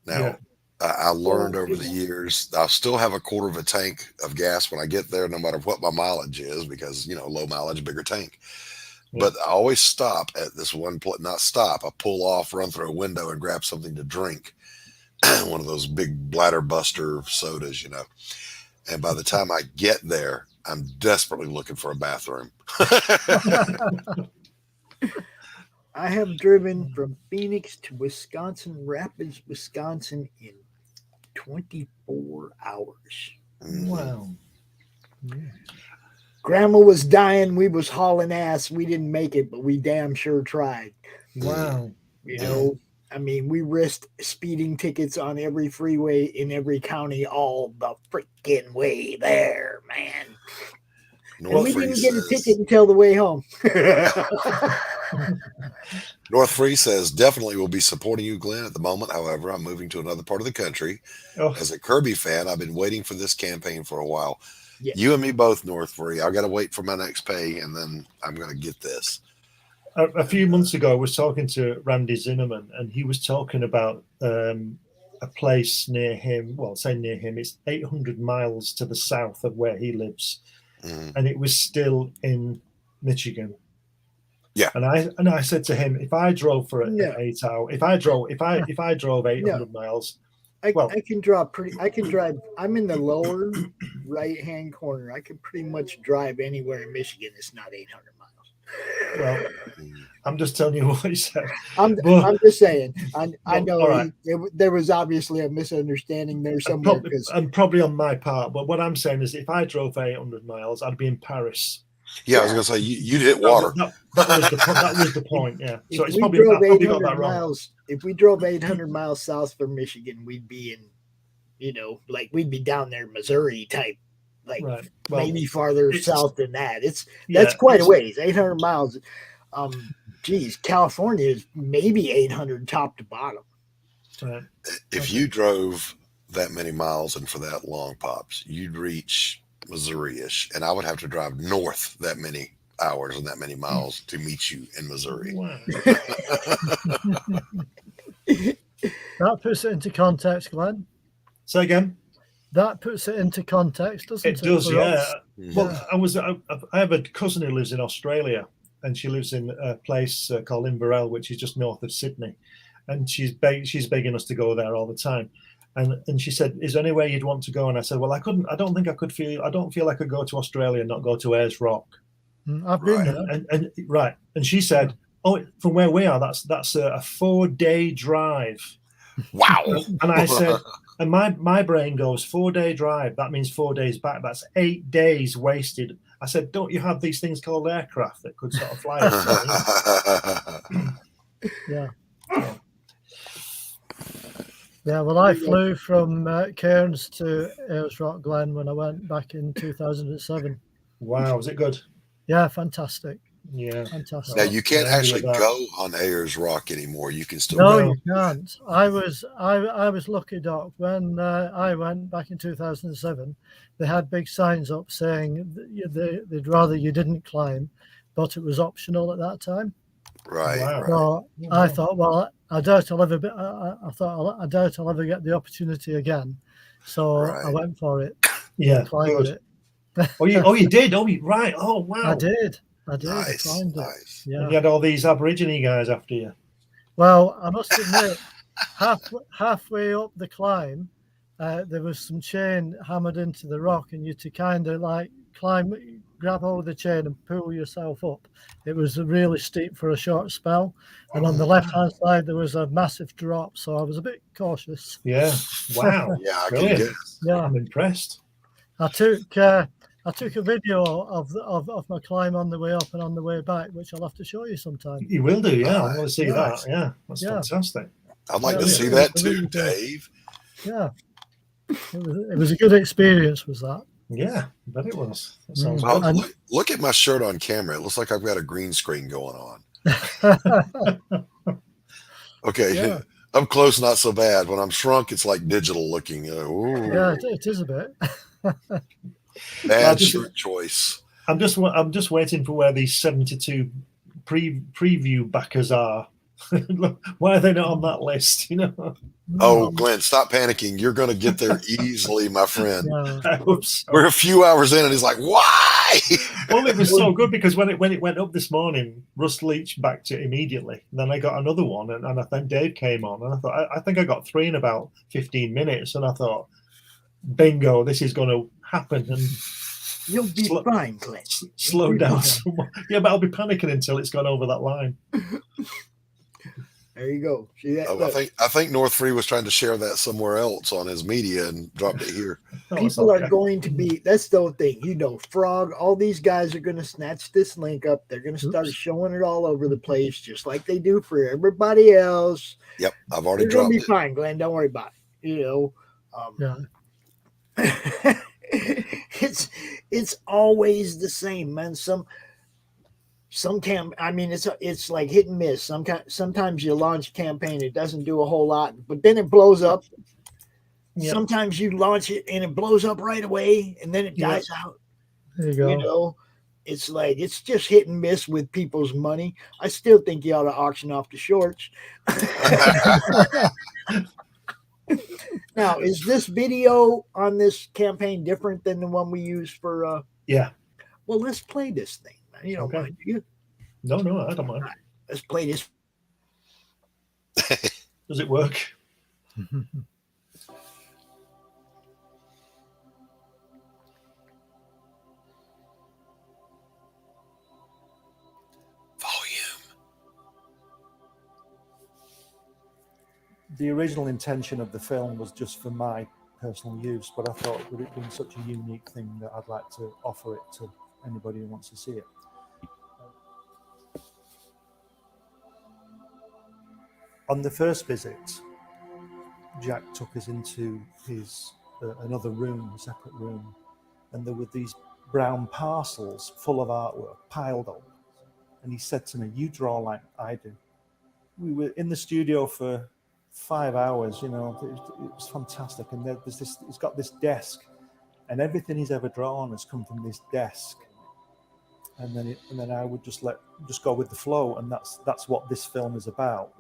Speaker 9: Now, I learned over the years, I'll still have a quarter of a tank of gas when I get there, no matter what my mileage is, because low mileage, bigger tank. But I always stop at this one place, not stop. I pull off, run through a window, and grab something to drink. One of those big bladder buster sodas, And by the time I get there, I'm desperately looking for a bathroom.
Speaker 1: I have driven from Phoenix to Wisconsin Rapids, Wisconsin in 24 hours.
Speaker 4: Wow.
Speaker 1: Yeah. Grandma was dying. We was hauling ass. We didn't make it, but we damn sure tried.
Speaker 4: Wow.
Speaker 1: I mean, we risked speeding tickets on every freeway in every county all the freaking way there, man. And we didn't get a ticket until the way home.
Speaker 9: North Free says, definitely will be supporting you, Glenn, at the moment. However, I'm moving to another part of the country. As a Kirby fan, I've been waiting for this campaign for a while. Yeah. You and me both, North Free. I got to wait for my next pay, and then I'm going to get this.
Speaker 4: A few months ago, I was talking to Randy Zinnerman, and he was talking about a place near him. Well, say near him, it's 800 miles to the south of where he lives. and it was still in Michigan.
Speaker 9: Yeah.
Speaker 4: And I said to him, if I drove for 8 hours, if I drove 800 miles,
Speaker 1: I can drive. I'm in the lower right-hand corner. I can pretty much drive anywhere in Michigan. It's not 800 miles.
Speaker 4: Well, I'm just telling you what he said.
Speaker 1: I'm just saying. I know
Speaker 4: right.
Speaker 1: there was obviously a misunderstanding there somewhere.
Speaker 4: And probably on my part. But what I'm saying is, if I drove for 800 miles, I'd be in Paris.
Speaker 9: Yeah, I was going to say you'd hit water.
Speaker 4: That was the point. Yeah. So it's probably got that wrong.
Speaker 1: If we drove 800 miles south from Michigan, we'd be in, like we'd be down there, Missouri type, like
Speaker 4: right. Well,
Speaker 1: maybe farther south than that. That's quite a ways. 800 miles. Geez, California is maybe 800 top to bottom.
Speaker 4: Right.
Speaker 9: If you drove that many miles and for that long, Pops, you'd reach Missouri-ish, and I would have to drive north that many hours and that many miles to meet you in Missouri.
Speaker 4: Wow.
Speaker 11: That puts it into context, Glenn.
Speaker 4: Say again.
Speaker 11: That puts it into context, doesn't it?
Speaker 4: It does, yeah.
Speaker 11: Yeah.
Speaker 4: Well, I have a cousin who lives in Australia, and she lives in a place called Inverell, which is just north of Sydney, and she's begging us to go there all the time. And she said, "Is there anywhere you'd want to go?" And I said, "Well, I couldn't. I don't feel I could go to Australia and not go to Ayers Rock."
Speaker 11: I've been there.
Speaker 4: And right. And she said, "Oh, from where we are, that's a 4-day drive."
Speaker 9: Wow.
Speaker 4: And I said, and my brain goes, 4-day drive. That means 4 days back. That's 8 days wasted. I said, "Don't you have these things called aircraft that could sort of fly?"
Speaker 11: Yeah. Yeah, well, I flew from Cairns to Ayers Rock, Glen, when I went back in 2007.
Speaker 4: Wow, was it good?
Speaker 11: Yeah, fantastic.
Speaker 4: Yeah,
Speaker 11: fantastic.
Speaker 9: Now you can't actually go on Ayers Rock anymore. You can still
Speaker 11: no,
Speaker 9: go.
Speaker 11: You can't. I was lucky, Doc. When I went back in 2007, they had big signs up saying they'd rather you didn't climb, but it was optional at that time.
Speaker 9: Right.
Speaker 11: So I thought, well, I doubt I'll ever. I doubt I'll ever get the opportunity again. So I went for it.
Speaker 4: Yeah,
Speaker 11: climbed it.
Speaker 4: You did. Right. Oh, wow.
Speaker 11: I did.
Speaker 9: Nice.
Speaker 11: I climbed it. Yeah.
Speaker 4: And you had all these Aborigine guys after you.
Speaker 11: Well, I must admit, halfway up the climb, there was some chain hammered into the rock, and you had to kind of like grab hold of the chain and pull yourself up. It was really steep for a short spell, and on the left-hand side there was a massive drop, so I was a bit cautious.
Speaker 4: Yeah. Wow.
Speaker 9: Yeah, I
Speaker 4: Brilliant.
Speaker 9: can guess.
Speaker 11: Yeah,
Speaker 4: I'm impressed.
Speaker 11: I took a video of my climb on the way up and on the way back, which I'll have to show you sometime.
Speaker 4: You will do, yeah. I want to see that. Yeah, that's fantastic.
Speaker 9: I'd like to see that too, Dave.
Speaker 11: Yeah, it was a good experience. Was that?
Speaker 4: Yeah, I bet it was. That sounds
Speaker 9: good. Look at my shirt on camera. It looks like I've got a green screen going on. Okay,
Speaker 11: yeah.
Speaker 9: Up close, not so bad. When I'm shrunk, it's like digital looking.
Speaker 11: Yeah, it is a bit.
Speaker 9: Bad shirt choice.
Speaker 4: I'm just waiting for where these 72 preview backers are. Why are they not on that list?
Speaker 9: Oh, Glenn, stop panicking. You're going to get there easily, my friend.
Speaker 11: Yeah.
Speaker 4: I hope so.
Speaker 9: We're a few hours in, and he's like, "Why?"
Speaker 4: Well, it was so good because when it went up this morning, Russ Leach backed it immediately. And then I got another one, and I think Dave came on, and I thought I think I got 3 in about 15 minutes, and I thought, bingo, this is going to happen. And
Speaker 1: you'll be fine, Glenn.
Speaker 4: Slow down somewhat. Yeah, but I'll be panicking until it's gone over that line.
Speaker 1: There you go. See that?
Speaker 9: I think North Free was trying to share that somewhere else on his media and dropped it here.
Speaker 1: People are going to be. That's the thing, Frog. All these guys are going to snatch this link up. They're going to start showing it all over the place, just like they do for everybody else.
Speaker 9: Yep, I've already
Speaker 1: dropped it. You're going to be fine, Glenn. Don't worry about it.
Speaker 11: Yeah.
Speaker 1: It's always the same, man. It's like hit and miss. Sometimes you launch a campaign, it doesn't do a whole lot, but then it blows up. Yep. Sometimes you launch it and it blows up right away, and then it dies out.
Speaker 11: There you go.
Speaker 1: It's like it's just hit and miss with people's money. I still think you ought to auction off the shorts. Now, is this video on this campaign different than the one we used for?
Speaker 4: Yeah.
Speaker 1: Well, let's play this thing, man. You don't
Speaker 4: Okay.
Speaker 1: mind, do you?
Speaker 4: No, I don't mind.
Speaker 1: Right, let's play this.
Speaker 4: Does it work? The original intention of the film was just for my personal use, but I thought with it being such a unique thing that I'd like to offer it to anybody who wants to see it. On the first visit, Jack took us into his another room, a separate room, and there were these brown parcels full of artwork piled up. And he said to me, "You draw like I do." We were in the studio for 5 hours, you know, it was fantastic. And there's this, he's got this desk, and everything he's ever drawn has come from this desk. And then I would just go with the flow, and that's what this film is about.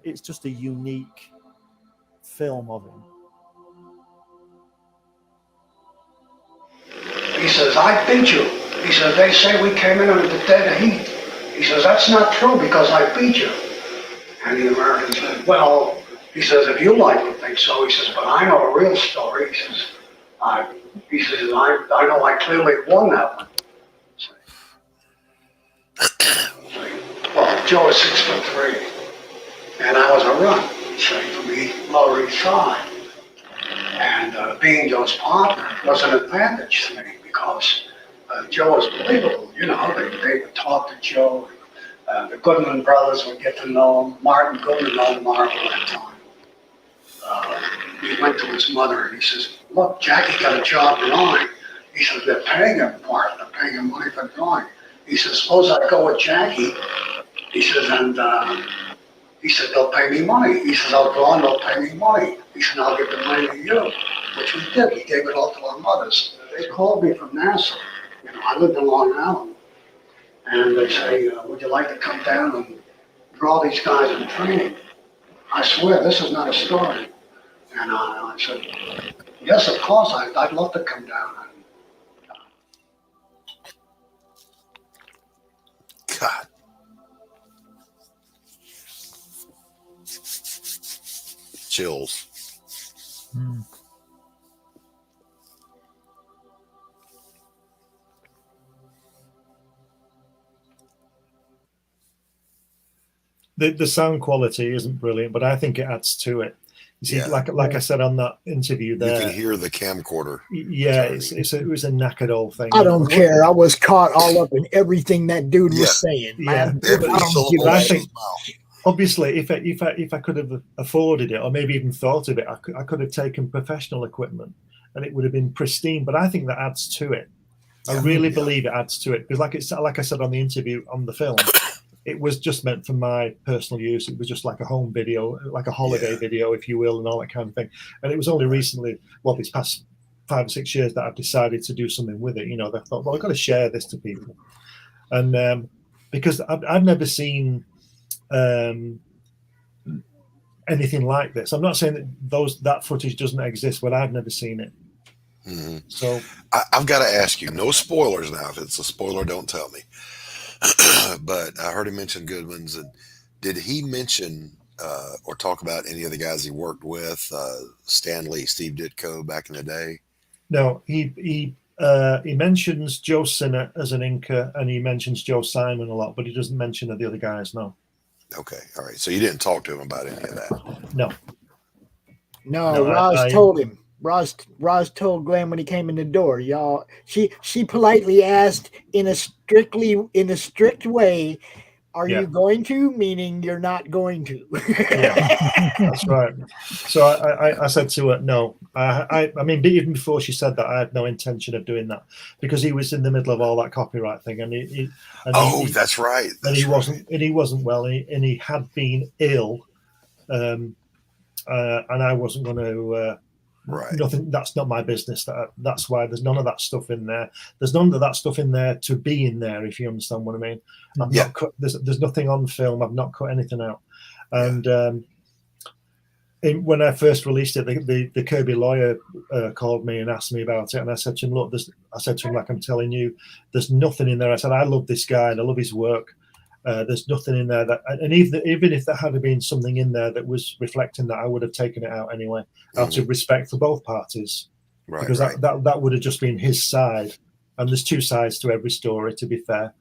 Speaker 4: It's just a unique film of him.
Speaker 2: He says, "I beat you." He says, "They say we came in under the dead heat." He says, "That's not true because I beat you." And the American said, "Well," he says, "if you like to think so," he says, "but I know a real story." He says, I know I clearly won that one. Well, Joe is 6'3", and I was a run, say, from the Lower East Side. And being Joe's partner was an advantage to me because Joe was believable. You know, they would talk to Joe. The Goodman brothers would get to know him. Martin Goodman owned Marvel at that time. He went to his mother and he says, "Look, Jackie got a job drawing." He says, "They're paying him for it. They're paying him money for drawing." He says, "Suppose I go with Jackie." He says, and he said, "They'll pay me money." He says, "I'll draw and they'll pay me money." He said, "I'll give the money to you," which we did. We gave it all to our mothers. They called me from Nassau. You know, I lived in Long Island. And they say, "Would you like to come down and draw these guys in training?" I swear, this is not a story. And I said, "Yes, of course, I'd love to come down."
Speaker 9: God. Chills.
Speaker 4: The sound quality isn't brilliant, but I think it adds to it. You see, like I said on that interview there,
Speaker 9: you can hear the camcorder.
Speaker 4: Yeah, it was a knackered old thing.
Speaker 1: I don't care. I was caught all up in everything that dude was saying, man.
Speaker 4: I think, obviously, if I could have afforded it, or maybe even thought of it, I could have taken professional equipment, and it would have been pristine. But I think that adds to it. I really believe it adds to it because, like I said on the interview on the film, it was just meant for my personal use. It was just like a home video, like a holiday video, if you will, and all that kind of thing. And it was only recently, these past 5 or 6 years, that I've decided to do something with it. You know, I thought, well, I've got to share this to people. And because I've never seen anything like this. I'm not saying that that footage doesn't exist, but I've never seen it.
Speaker 9: Mm-hmm.
Speaker 4: So
Speaker 9: I've got to ask you, no spoilers now. If it's a spoiler, don't tell me. But I heard him mention Goodwin's. And did he mention or talk about any of the guys he worked with, Stan Lee, Steve Ditko back in the day?
Speaker 4: No, he mentions Joe Sinnott as an inker, and he mentions Joe Simon a lot, but he doesn't mention the other guys. No.
Speaker 9: Okay, all right. So you didn't talk to him about any of that?
Speaker 4: No.
Speaker 1: No, Roz told him. Roz told Glenn when he came in the door, y'all. She politely asked in a strict way, "Are you going to?" Meaning you're not going to.
Speaker 4: Yeah, that's right. So I said to her, no. I mean, even before she said that, I had no intention of doing that because he was in the middle of all that copyright thing, and
Speaker 9: that's right.
Speaker 4: He wasn't well, and he had been ill, and I wasn't going to.
Speaker 9: Right.
Speaker 4: Nothing. That's not my business. That's why there's none of that stuff in there. There's none of that stuff in there to be in there. If you understand what I mean. I've not cut. There's nothing on film. I've not cut anything out. And when I first released it, the Kirby lawyer called me and asked me about it, and I said to him, "Look, I said to him, like I'm telling you, there's nothing in there." I said, "I love this guy and I love his work. There's nothing in there that, and even if there had been something in there that was reflecting that, I would have taken it out anyway, out of respect for both parties, because that would have just been his side, and there's two sides to every story, to be fair."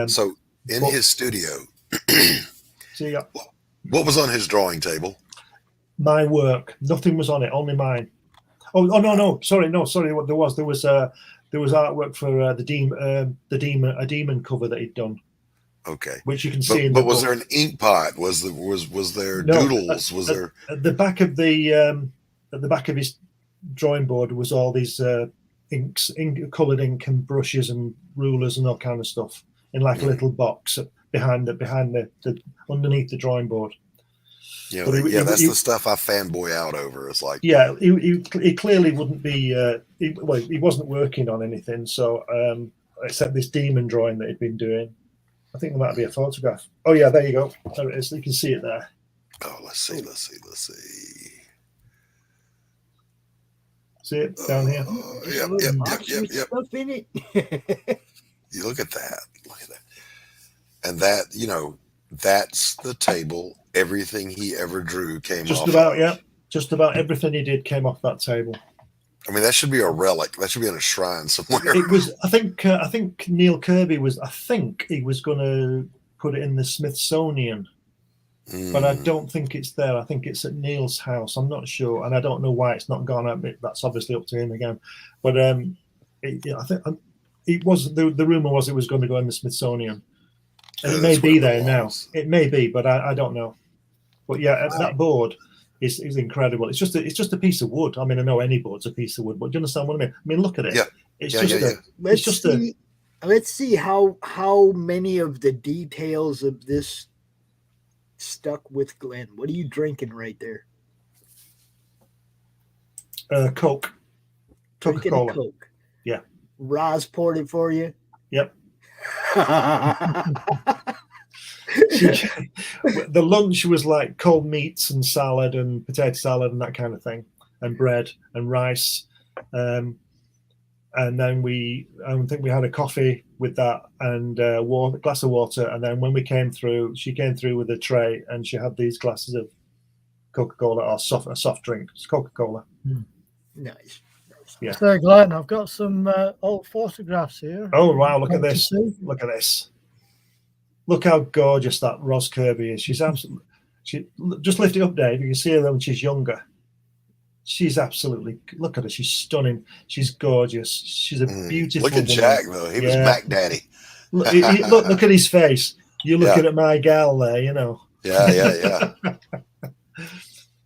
Speaker 9: So in his studio,
Speaker 4: so
Speaker 9: what was on his drawing table?
Speaker 4: My work. Nothing was on it. Only mine. Oh no. Sorry. What there was artwork for a demon cover that he'd done.
Speaker 9: Okay.
Speaker 4: Which you can see.
Speaker 9: But was there an ink pot? Was there doodles? Was there
Speaker 4: at the back of his drawing board was all these coloured ink and brushes and rulers and all kind of stuff in like a little box behind the underneath the drawing board.
Speaker 9: Yeah, that's the stuff I fanboy out over. It's like,
Speaker 4: yeah, he clearly wouldn't be. He wasn't working on anything. So except this demon drawing that he'd been doing. I think there might be a photograph. Oh yeah, there you go. There it is. You can see it there.
Speaker 9: Oh, let's see.
Speaker 4: See it down here?
Speaker 9: Yep.
Speaker 1: Stuff in it.
Speaker 9: You look at that. And that, that's the table. Everything he ever drew came
Speaker 4: just
Speaker 9: off.
Speaker 4: Just about everything he did came off that table.
Speaker 9: I mean, that should be a relic. That should be in a shrine somewhere.
Speaker 4: It was. I think Neil Kirby was. I think he was going to put it in the Smithsonian, but I don't think it's there. I think it's at Neil's house. I'm not sure, and I don't know why it's not gone out. That's obviously up to him again. But I think it was. The rumor was it was going to go in the Smithsonian, and it may be there now. It may be, but I don't know. But yeah, that board is incredible. It's just a piece of wood. I mean, I know any board's a piece of wood, but do you understand what I mean? I mean, look at it.
Speaker 9: Yeah.
Speaker 1: Let's see how many of the details of this stuck with Glenn. What are you drinking right there?
Speaker 4: Coke. Coca-Cola.
Speaker 1: Coke.
Speaker 4: Yeah.
Speaker 1: Roz poured it for you.
Speaker 4: Yep. The lunch was like cold meats and salad and potato salad and that kind of thing, and bread and rice, and then I think we had a coffee with that and a glass of water, and then when we came through, she came through with a tray and she had these glasses of Coca-Cola or a soft drink. It's Coca-Cola.
Speaker 1: Nice.
Speaker 4: Yeah.
Speaker 11: So Glenn, I've got some old photographs here.
Speaker 4: Oh wow! Look at this! Look at this! Look how gorgeous that Roz Kirby is. She's absolutely. Just lift it up, Dave. You can see her when she's younger. She's absolutely. Look at her. She's stunning. She's gorgeous. She's a beautiful.
Speaker 9: Look at
Speaker 4: woman.
Speaker 9: Jack though. He was Mac Daddy.
Speaker 4: Look at his face. You're looking at my gal there.
Speaker 9: Yeah.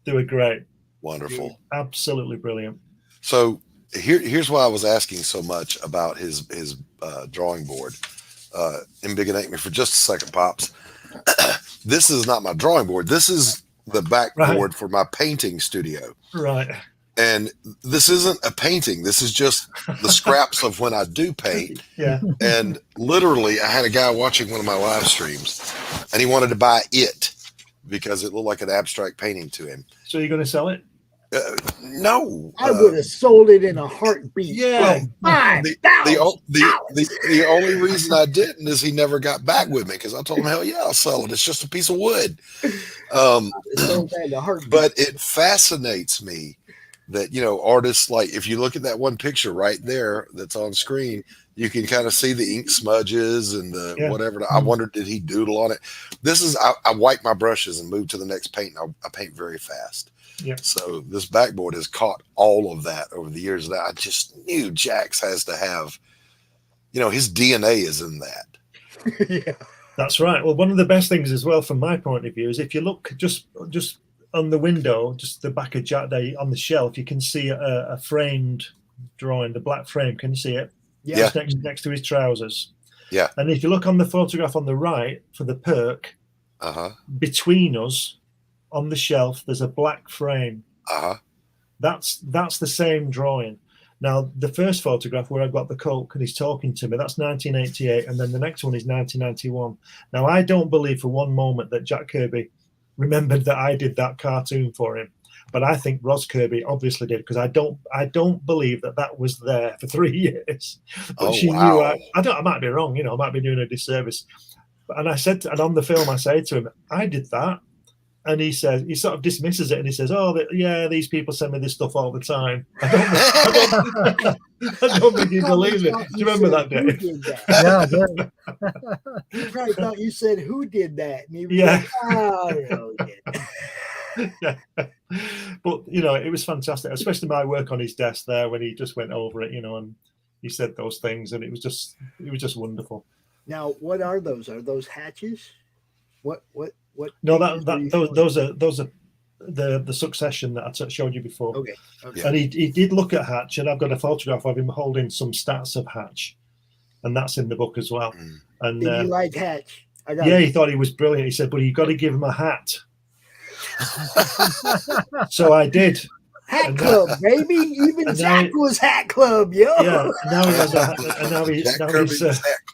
Speaker 4: They were great.
Speaker 9: Wonderful.
Speaker 4: Absolutely brilliant.
Speaker 9: So here's why I was asking so much about his drawing board. Embiggenate me for just a second, Pops. This is not my drawing board. This is the backboard for my painting studio.
Speaker 4: Right.
Speaker 9: And this isn't a painting. This is just the scraps of when I do paint.
Speaker 4: Yeah.
Speaker 9: And literally, I had a guy watching one of my live streams, and he wanted to buy it because it looked like an abstract painting to him.
Speaker 4: So you're going to sell it?
Speaker 9: No,
Speaker 1: I would have sold it in a heartbeat.
Speaker 4: Yeah,
Speaker 9: the only reason I didn't is he never got back with me because I told him, hell yeah, I'll sell it. It's just a piece of wood. But it fascinates me that artists, like if you look at that one picture right there that's on screen, you can kind of see the ink smudges and the whatever. I wondered, did he doodle on it? This is I wipe my brushes and move to the next paint. And I paint very fast.
Speaker 4: Yeah.
Speaker 9: So this backboard has caught all of that over the years. That I just knew Jax has to have, his DNA is in that.
Speaker 1: Yeah,
Speaker 4: that's right. Well, one of the best things as well, from my point of view, is if you look just on the window, just the back of Jack Day on the shelf, you can see a framed drawing, the black frame. Can you see it?
Speaker 1: Yeah.
Speaker 4: Just next to his trousers.
Speaker 9: Yeah.
Speaker 4: And if you look on the photograph on the right for the perk, between us, on the shelf, there's a black frame. That's the same drawing. Now, the first photograph where I've got the Coke and he's talking to me, that's 1988, and then the next one is 1991. Now, I don't believe for one moment that Jack Kirby remembered that I did that cartoon for him. But I think Ros Kirby obviously did, because I don't believe that was there for 3 years. But she knew. I might be wrong. I might be doing a disservice. And I said, and on the film, I say to him, I did that. And he says, he sort of dismisses it, and he says, "Oh, yeah, these people send me this stuff all the time." I don't think he believes it. Do you remember that, Dave?
Speaker 11: Yeah, I do.
Speaker 1: He probably thought you said, "Who did that?" And he was
Speaker 4: Yeah.
Speaker 1: like, "Oh, no,
Speaker 4: Yeah. But it was fantastic, especially my work on his desk there when he just went over it, and he said those things, and it was just wonderful.
Speaker 1: Now, what are those? Are those hatches? What?
Speaker 4: No, those are the Succession that I showed you before.
Speaker 1: Okay.
Speaker 4: And he did look at Hatch, and I've got a photograph of him holding some stats of Hatch, and that's in the book as well. And
Speaker 1: did you like Hatch?
Speaker 4: He thought he was brilliant. He said, "But you've got to give him a hat." So I did.
Speaker 1: Hat Club, baby. Even Jack was Hat Club, yo.
Speaker 4: Yeah. Now he has a hat, and now he's
Speaker 9: Hat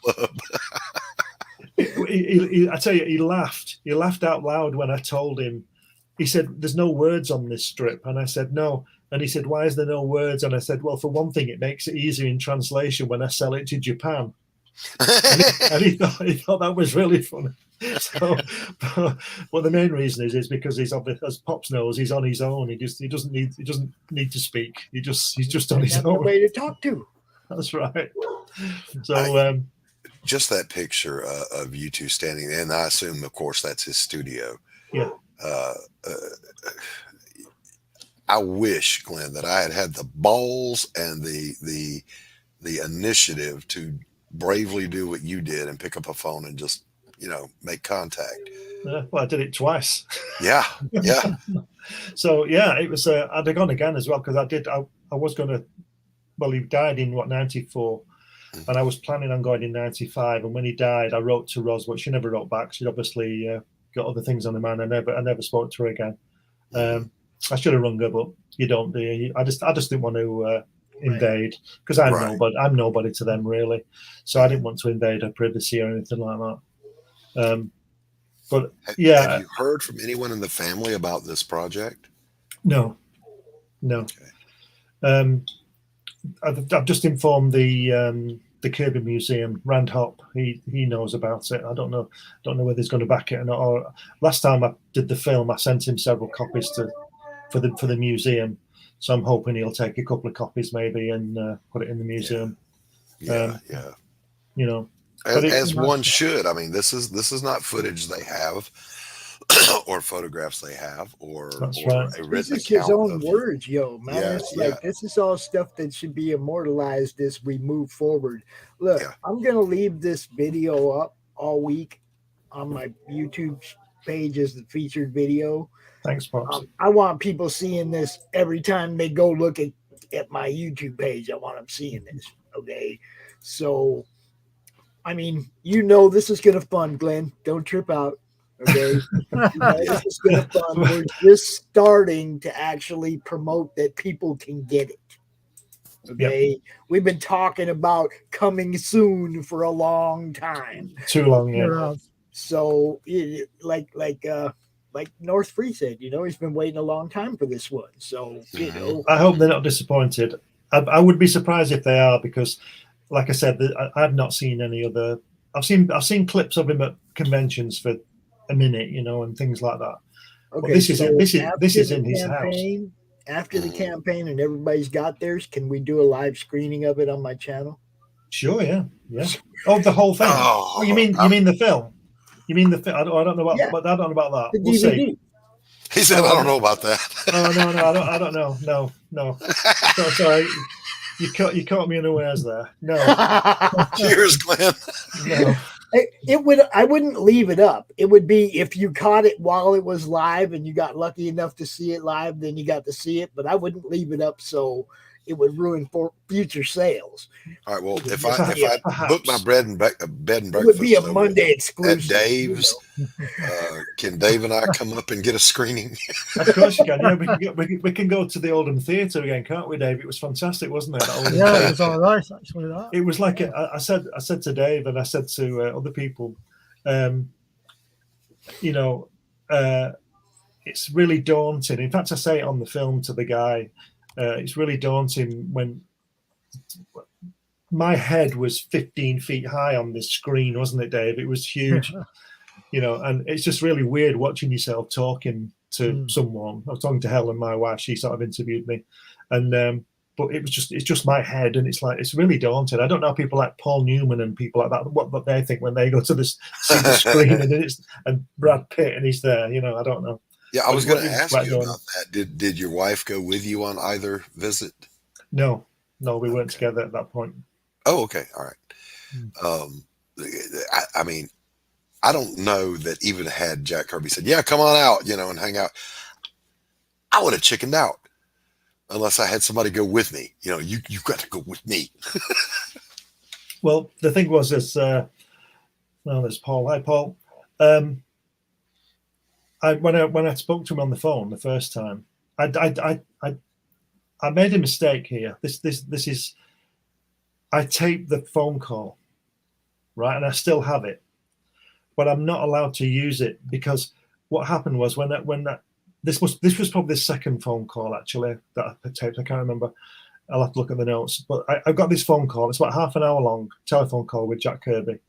Speaker 9: Club.
Speaker 4: I tell you, he laughed. He laughed out loud when I told him. He said, "There's no words on this strip," and I said, "No." And he said, "Why is there no words?" And I said, "Well, for one thing, it makes it easier in translation when I sell it to Japan." and he thought that was really funny. So, well, the main reason is because he's as Pops knows, he's on his own. He doesn't need to speak. He's just on his own.
Speaker 1: No way to talk to.
Speaker 4: That's right. So.
Speaker 9: Just that picture of you two standing, and I assume, of course, that's his studio.
Speaker 4: Yeah.
Speaker 9: I wish, Glenn, that I had the balls and the initiative to bravely do what you did and pick up a phone and just make contact.
Speaker 4: Well, I did it twice.
Speaker 9: Yeah.
Speaker 4: So it was. I'd have gone again as well, because I was going to. Well, he died in 94. And I was planning on going in 95. And when he died, I wrote to Ros, but she never wrote back. She'd obviously got other things on her mind. I never spoke to her again. I should have rung her, but you don't, do you? I just didn't want to invade, because I'm nobody to them, really. So I didn't want to invade her privacy or anything like that. But yeah.
Speaker 9: Have you heard from anyone in the family about this project?
Speaker 4: No. Okay. I've just informed the Kirby Museum, Rand Hopp. He knows about it. I don't know whether he's going to back it or not. Or last time I did the film, I sent him several copies for the museum. So I'm hoping he'll take a couple of copies maybe and put it in the museum.
Speaker 9: Yeah. As one should. I mean, this is not footage they have or photographs they have or a written
Speaker 1: this is
Speaker 9: account
Speaker 1: his own words, yo, man.
Speaker 9: Yeah,
Speaker 1: This is all stuff that should be immortalized as we move forward. Look, I'm gonna leave this video up all week on my YouTube page as the featured video.
Speaker 4: Thanks, Pops.
Speaker 1: I want people seeing this every time they go look at my YouTube page. I want them seeing this. Okay, so I mean, this is gonna fun, Glenn. Don't trip out. Okay, this is gonna fun. We're just starting to actually promote that people can get it. Okay, we've been talking about coming soon for a long time.
Speaker 4: Too long, yeah.
Speaker 1: So, like North Free said, he's been waiting a long time for this one. So,
Speaker 4: I hope they're not disappointed. I would be surprised if they are, because, like I said, I've not seen any other. I've seen clips of him at conventions for a minute, and things like that. Okay, this is in his house.
Speaker 1: After the campaign and everybody's got theirs, can we do a live screening of it on my channel?
Speaker 4: Sure, yeah. Oh, the whole thing. You mean the film? You mean the film? I don't know about, but I don't know about that.
Speaker 1: The
Speaker 4: we'll
Speaker 1: DVD.
Speaker 4: See.
Speaker 9: He said, "I don't know about that."
Speaker 4: Oh no, I don't know. No. Sorry, you caught me unawares there. No.
Speaker 9: Cheers, Glenn.
Speaker 4: No.
Speaker 1: I wouldn't leave it up. It would be if you caught it while it was live and you got lucky enough to see it live, then you got to see it. But I wouldn't leave it up so it would ruin for future sales.
Speaker 9: All right. Well, if I book my bed and breakfast,
Speaker 1: it would be a Monday exclusive.
Speaker 9: At Dave's, can Dave and I come up and get a screening?
Speaker 4: Of course you can. Yeah, we can go to the Oldham Theatre again, can't we, Dave? It was fantastic, wasn't it?
Speaker 11: Yeah, it was all right actually.
Speaker 4: It was like I said to Dave and I said to other people, it's really daunting. In fact, I say it on the film to the guy. It's really daunting when my head was 15 feet high on this screen, wasn't it, Dave? It was huge, and it's just really weird watching yourself talking to someone. I was talking to Helen, my wife. She sort of interviewed me, and but it's just my head, and it's really daunting. I don't know people like Paul Newman and people like that what they think when they go to see the screen and Brad Pitt and he's there. I don't know.
Speaker 9: Yeah, I was going to ask you about that. Did your wife go with you on either visit?
Speaker 4: No, we weren't together at that point.
Speaker 9: Oh, okay, all right. I mean, I don't know that even had Jack Kirby said, "Yeah, come on out," and hang out, I would have chickened out unless I had somebody go with me. You've got to go with me.
Speaker 4: Well, the thing was this. There's Paul. Hi, Paul. When I spoke to him on the phone the first time, I made a mistake here. This is. I taped the phone call, right, and I still have it, but I'm not allowed to use it because what happened was this was probably the second phone call actually that I taped. I can't remember. I'll have to look at the notes. But I got this phone call. It's about half an hour long telephone call with Jack Kirby,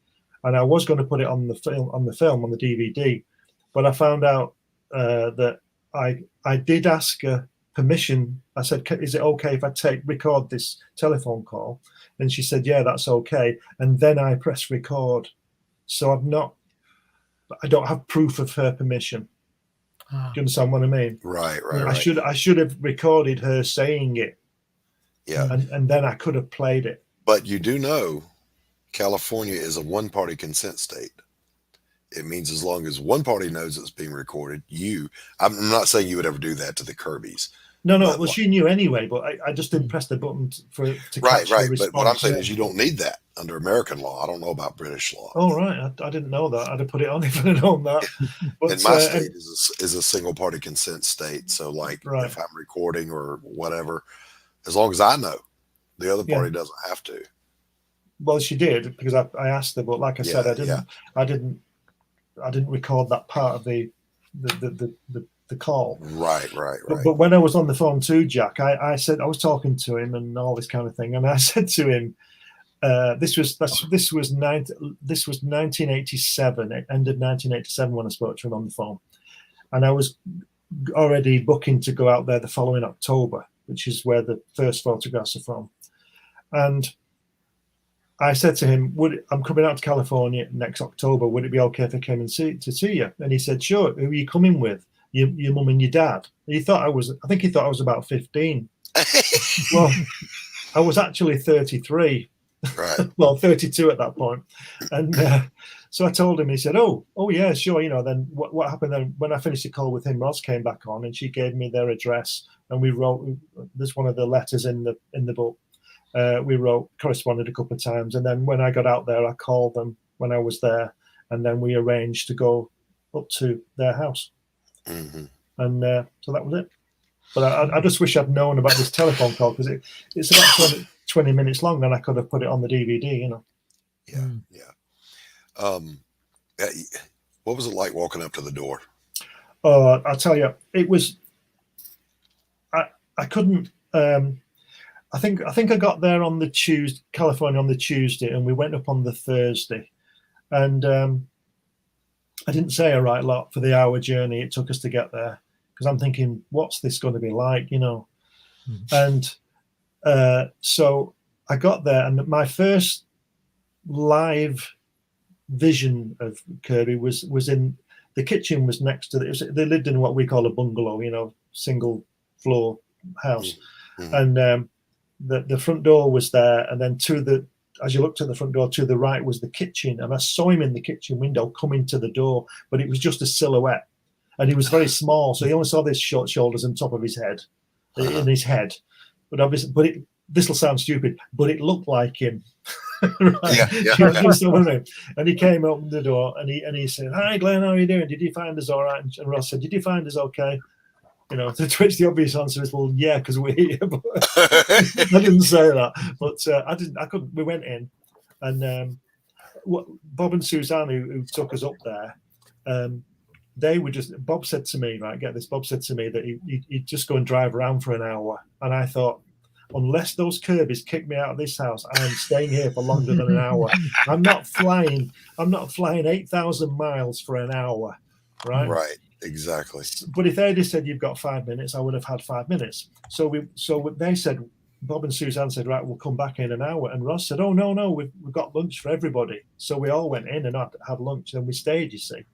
Speaker 4: and I was going to put it on the film on the DVD, but I found out that I did ask her permission. I said, "Is it okay if I record this telephone call?" And she said, "Yeah, that's okay." And then I pressed record, so I don't have proof of her permission. Do you understand what I mean?
Speaker 9: Right.
Speaker 4: I should have recorded her saying it.
Speaker 9: Yeah.
Speaker 4: And then I could have played it.
Speaker 9: But you do know California is a one-party consent state. It means as long as one party knows it's being recorded, I'm not saying you would ever do that to the Kirbys.
Speaker 4: No. Well, she knew anyway, but I just didn't press the button to catch her response.
Speaker 9: But what I'm saying is you don't need that under American law. I don't know about British law.
Speaker 4: Oh, right. I didn't know that. I'd have put it on if I'd have known that. But,
Speaker 9: and my state is a single-party consent state. So, if I'm recording or whatever, as long as I know, the other party doesn't have to.
Speaker 4: Well, she did because I asked her, but like I said, I didn't record that part of the call.
Speaker 9: Right.
Speaker 4: But when I was on the phone to Jack, I said I was talking to him and all this kind of thing, and I said to him, this was 1987. It ended 1987 when I spoke to him on the phone, and I was already booking to go out there the following October, which is where the first photographs are from, and I said to him, I'm coming out to California next October. Would it be okay if I came and see you? And he said, sure. Who are you coming with? Your mum and your dad. And I think he thought I was about 15. Well, I was actually 33.
Speaker 9: Right.
Speaker 4: Well, 32 at that point. And so I told him, he said, oh yeah, sure. Then what happened then when I finished the call with him, Roz came back on and she gave me their address and we wrote, there's one of the letters in the book. We corresponded a couple of times, and then when I got out there, I called them when I was there, and then we arranged to go up to their house.
Speaker 9: Mm-hmm.
Speaker 4: And so that was it. But I just wish I'd known about this telephone call because it's about 20 minutes long, and I could have put it on the DVD.
Speaker 9: Yeah. What was it like walking up to the door?
Speaker 4: Oh, I'll tell you, it was. I couldn't. I think I got there on the Tuesday, California on the Tuesday, and we went up on the Thursday. And I didn't say a right lot for the hour journey it took us to get there because I'm thinking, what's this going to be like, And so I got there, and my first live vision of Kirby was in the kitchen. Was next to they lived in what we call a bungalow, single floor house, and the front door was there, and then as you looked at the front door to the right was the kitchen, and I saw him in the kitchen window coming to the door, but it was just a silhouette, and he was very small, so he only saw his short shoulders and top of his head, in his head. But obviously, this will sound stupid, but it looked like him. Right? Yeah. And he came open the door, and he said, "Hi, Glenn, how are you doing? Did you find us all right?" And Ross said, "Did you find us okay?" To which the obvious answer is, well, yeah, because we're here. But I didn't say that, but I couldn't. We went in, and Bob and Suzanne, who took us up there, they were just, Bob said to me, right, get this, Bob said to me that he'd just go and drive around for an hour. And I thought, unless those Kirbys kick me out of this house, I am staying here for longer than an hour. I'm not flying 8,000 miles for an hour, right?
Speaker 9: Right, exactly.
Speaker 4: But if they'd have said you've got 5 minutes, I would have had 5 minutes. So they said, Bob and Suzanne said, right, we'll come back in an hour. And Ross said, oh, no, we've got lunch for everybody. So we all went in and had lunch, and we stayed, you see.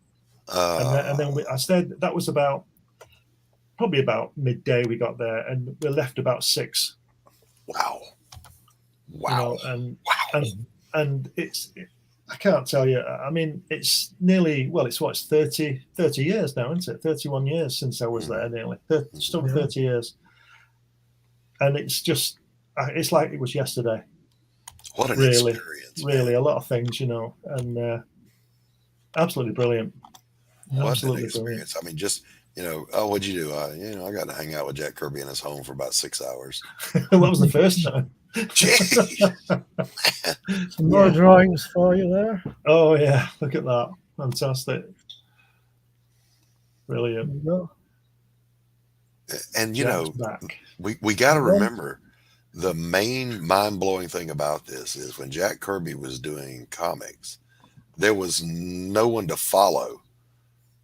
Speaker 4: And then I stayed. That was probably about midday we got there, and we left about 6.
Speaker 9: Wow.
Speaker 4: And I can't tell you. I mean, it's nearly, it's 30 years now, isn't it? 31 years since I was there, nearly. 30 years. And it's just, it's like it was yesterday.
Speaker 9: What an experience.
Speaker 4: Really, a lot of things, and absolutely brilliant.
Speaker 9: What an experience. I mean, just, what'd you do? I got to hang out with Jack Kirby in his home for about 6 hours.
Speaker 4: That was the first time.
Speaker 11: Some more drawings for you there.
Speaker 4: Oh, yeah. Look at that. Fantastic. Brilliant.
Speaker 9: And, we got to remember the main mind-blowing thing about this is when Jack Kirby was doing comics, there was no one to follow.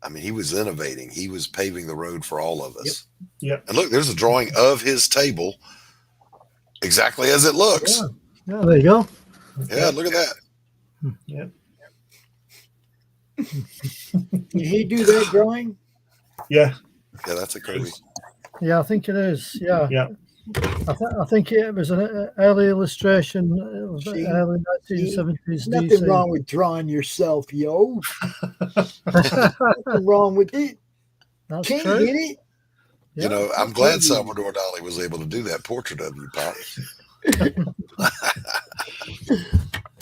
Speaker 9: I mean, he was innovating. He was paving the road for all of us.
Speaker 4: Yep.
Speaker 9: And look, there's a drawing of his table exactly as it looks.
Speaker 11: Yeah, there you go.
Speaker 9: Yeah, look at that.
Speaker 4: Yeah.
Speaker 1: Did he do that drawing?
Speaker 4: Yeah.
Speaker 9: Yeah, that's a Kirby.
Speaker 11: Yeah, I think it is. Yeah.
Speaker 4: Yeah.
Speaker 11: I think it was an early illustration of the early 1970s.
Speaker 1: Nothing
Speaker 11: DC.
Speaker 1: wrong with drawing yourself, yo. Nothing wrong with it.
Speaker 11: That's
Speaker 1: Can't
Speaker 11: true.
Speaker 1: get it.
Speaker 9: I'm glad Salvador Dali was able to do that portrait of you, Pop.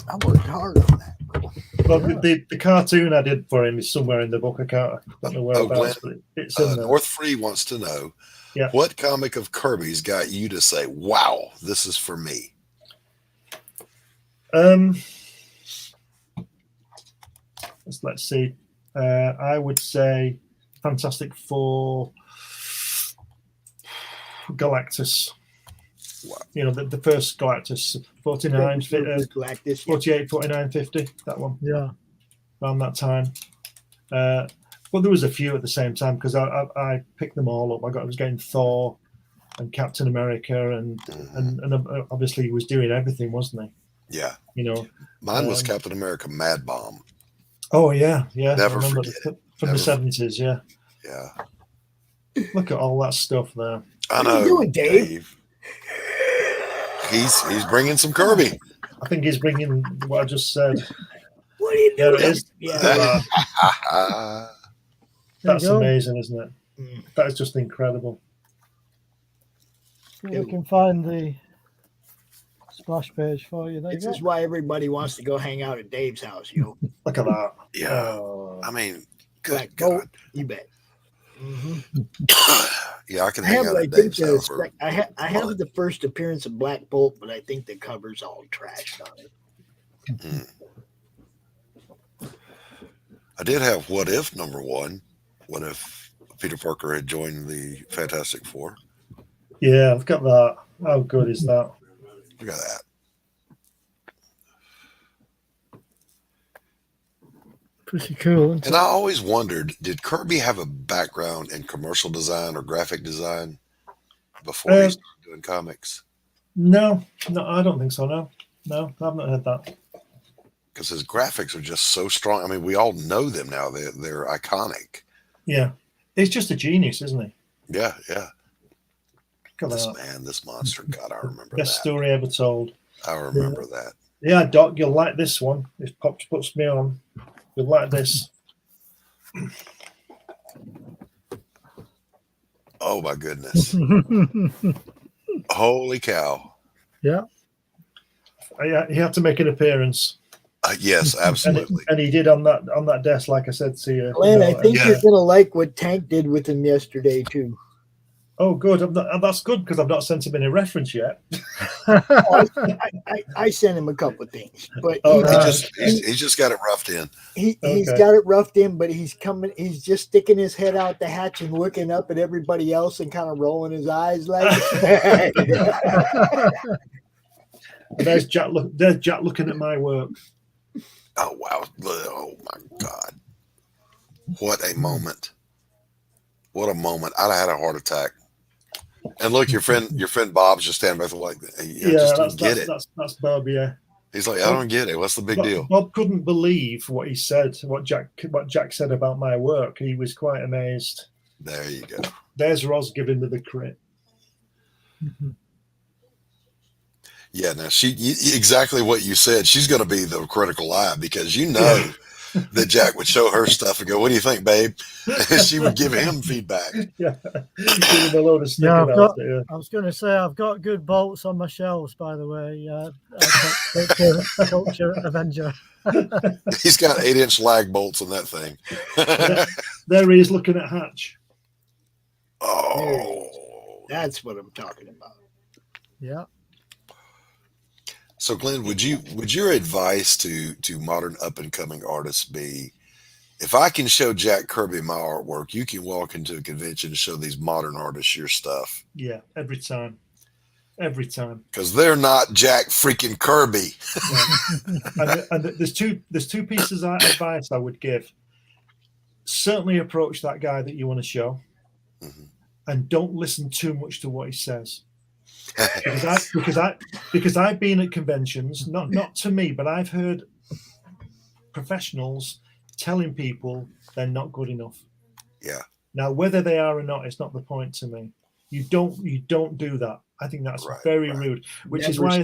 Speaker 1: I worked hard on that.
Speaker 4: Well, the cartoon I did for him is somewhere in the book. I don't know whereabouts, but it's in there.
Speaker 9: North Free wants to know, what comic of Kirby's got you to say, wow, this is for me?
Speaker 4: Let's see. I would say Fantastic Four, Galactus.
Speaker 9: Wow.
Speaker 4: The first Galactus, 49, 48, 49, 50, that one.
Speaker 11: Yeah.
Speaker 4: Around that time. But there was a few at the same time because I picked them all up. I was getting Thor and Captain America and obviously he was doing everything, wasn't he?
Speaker 9: Yeah. Mine was Captain America Mad Bomb.
Speaker 4: Oh, yeah.
Speaker 9: Never forget it.
Speaker 4: From the 70s, yeah.
Speaker 9: Yeah.
Speaker 4: Look at all that stuff there.
Speaker 9: I know.
Speaker 1: What are you doing, Dave?
Speaker 9: He's bringing some Kirby.
Speaker 4: I think he's bringing what I just said.
Speaker 1: What are you doing?
Speaker 4: There it is.
Speaker 1: Yeah.
Speaker 4: That's amazing, isn't it? That is just incredible.
Speaker 11: We can find the splash page for you.
Speaker 1: This is why everybody wants to go hang out at Dave's house, yo.
Speaker 4: Look at that.
Speaker 9: Yeah. I mean, good God.
Speaker 1: You bet. Mm-hmm.
Speaker 9: Yeah, I can hang out at Dave's house.
Speaker 1: I have the first appearance of Black Bolt, but I think the cover's all trashed on it.
Speaker 9: I did have What If #1. What if Peter Parker had joined the Fantastic Four?
Speaker 4: Yeah, look at that. How good is that?
Speaker 9: Look at that.
Speaker 11: Pretty cool.
Speaker 9: And I always wondered, did Kirby have a background in commercial design or graphic design before he started doing comics?
Speaker 4: No, I don't think so. No, I've not heard that.
Speaker 9: Because his graphics are just so strong. I mean, we all know them now. They're iconic.
Speaker 4: Yeah. He's just a genius, isn't he?
Speaker 9: Yeah. This monster. God, I remember that.
Speaker 4: Best story ever told.
Speaker 9: I remember that.
Speaker 4: Yeah, Doc, you'll like this one. If Pops puts me on, you'll like this.
Speaker 9: Oh, my goodness. Holy cow.
Speaker 11: Yeah.
Speaker 4: He had to make an appearance.
Speaker 9: Yes, absolutely.
Speaker 4: And he did on that desk, like I said to you.
Speaker 1: Glenn, I think you're going to like what Tank did with him yesterday, too.
Speaker 4: Oh, good. That's good because I've not sent him any reference yet.
Speaker 1: I sent him a couple of things, but
Speaker 9: he's just got it roughed in.
Speaker 1: He's got it roughed in, but he's just sticking his head out the hatch and looking up at everybody else and kind of rolling his eyes like
Speaker 4: There's Jack looking at my work.
Speaker 9: Oh wow. Oh my God. What a moment. What a moment. I'd have had a heart attack. And look, your friend Bob's just standing back like, I just don't get it.
Speaker 4: That's Bob, yeah.
Speaker 9: He's like, I don't get it. What's the big deal?
Speaker 4: Bob couldn't believe what he said, what Jack said about my work. He was quite amazed.
Speaker 9: There you go.
Speaker 4: There's Roz giving me the crit.
Speaker 9: Yeah, now exactly what you said. She's going to be the critical eye because you know that Jack would show her stuff and go, "What do you think, babe?" And she would give him feedback.
Speaker 4: Yeah, give him a load of
Speaker 11: I was going to say I've got good bolts on my shelves, by the way. Culture Avenger.
Speaker 9: He's got 8-inch lag bolts in that thing.
Speaker 4: There he is looking at Hatch.
Speaker 9: Oh,
Speaker 1: that's what I'm talking about.
Speaker 11: Yeah.
Speaker 9: So, Glenn, would your advice to modern up and coming artists be, if I can show Jack Kirby my artwork, you can walk into a convention and show these modern artists your stuff?
Speaker 4: Yeah, every time.
Speaker 9: Because they're not Jack freaking Kirby.
Speaker 4: Yeah. and there's two pieces of advice I would give. Certainly approach that guy that you want to show, and don't listen too much to what he says. because I've been at conventions, not to me, but I've heard professionals telling people they're not good enough.
Speaker 9: Yeah.
Speaker 4: Now, whether they are or not, it's not the point to me. You don't do that. I think that's very rude. Which is why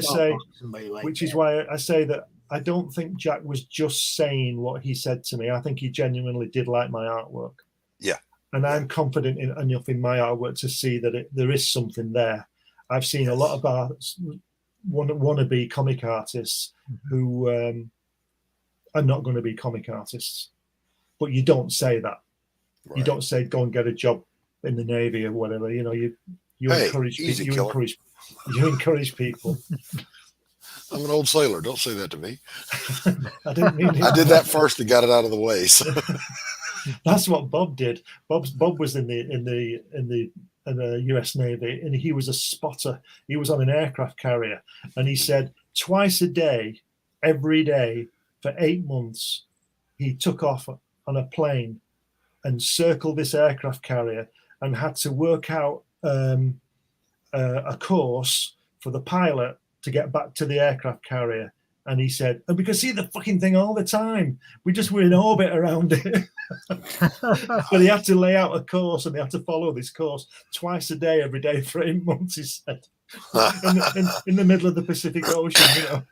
Speaker 4: I say that I don't think Jack was just saying what he said to me. I think he genuinely did like my artwork.
Speaker 9: Yeah.
Speaker 4: And I'm confident enough in my artwork to see that there is something there. I've seen a lot of wannabe comic artists who are not going to be comic artists, but you don't say that. Right. You don't say go and get a job in the Navy or whatever. You know, you encourage people.
Speaker 9: I'm an old sailor. Don't say that to me.
Speaker 4: I didn't mean it.
Speaker 9: I did that first and got it out of the way. So.
Speaker 4: That's what Bob did. Bob was in the US Navy, and he was a spotter. He was on an aircraft carrier, and he said twice a day, every day for 8 months, he took off on a plane and circled this aircraft carrier and had to work out a course for the pilot to get back to the aircraft carrier. And he said, and we could see the fucking thing all the time. We just were in orbit around it. But he had to lay out a course, and they had to follow this course twice a day, every day for 8 months, he said, in the middle of the Pacific Ocean, you know.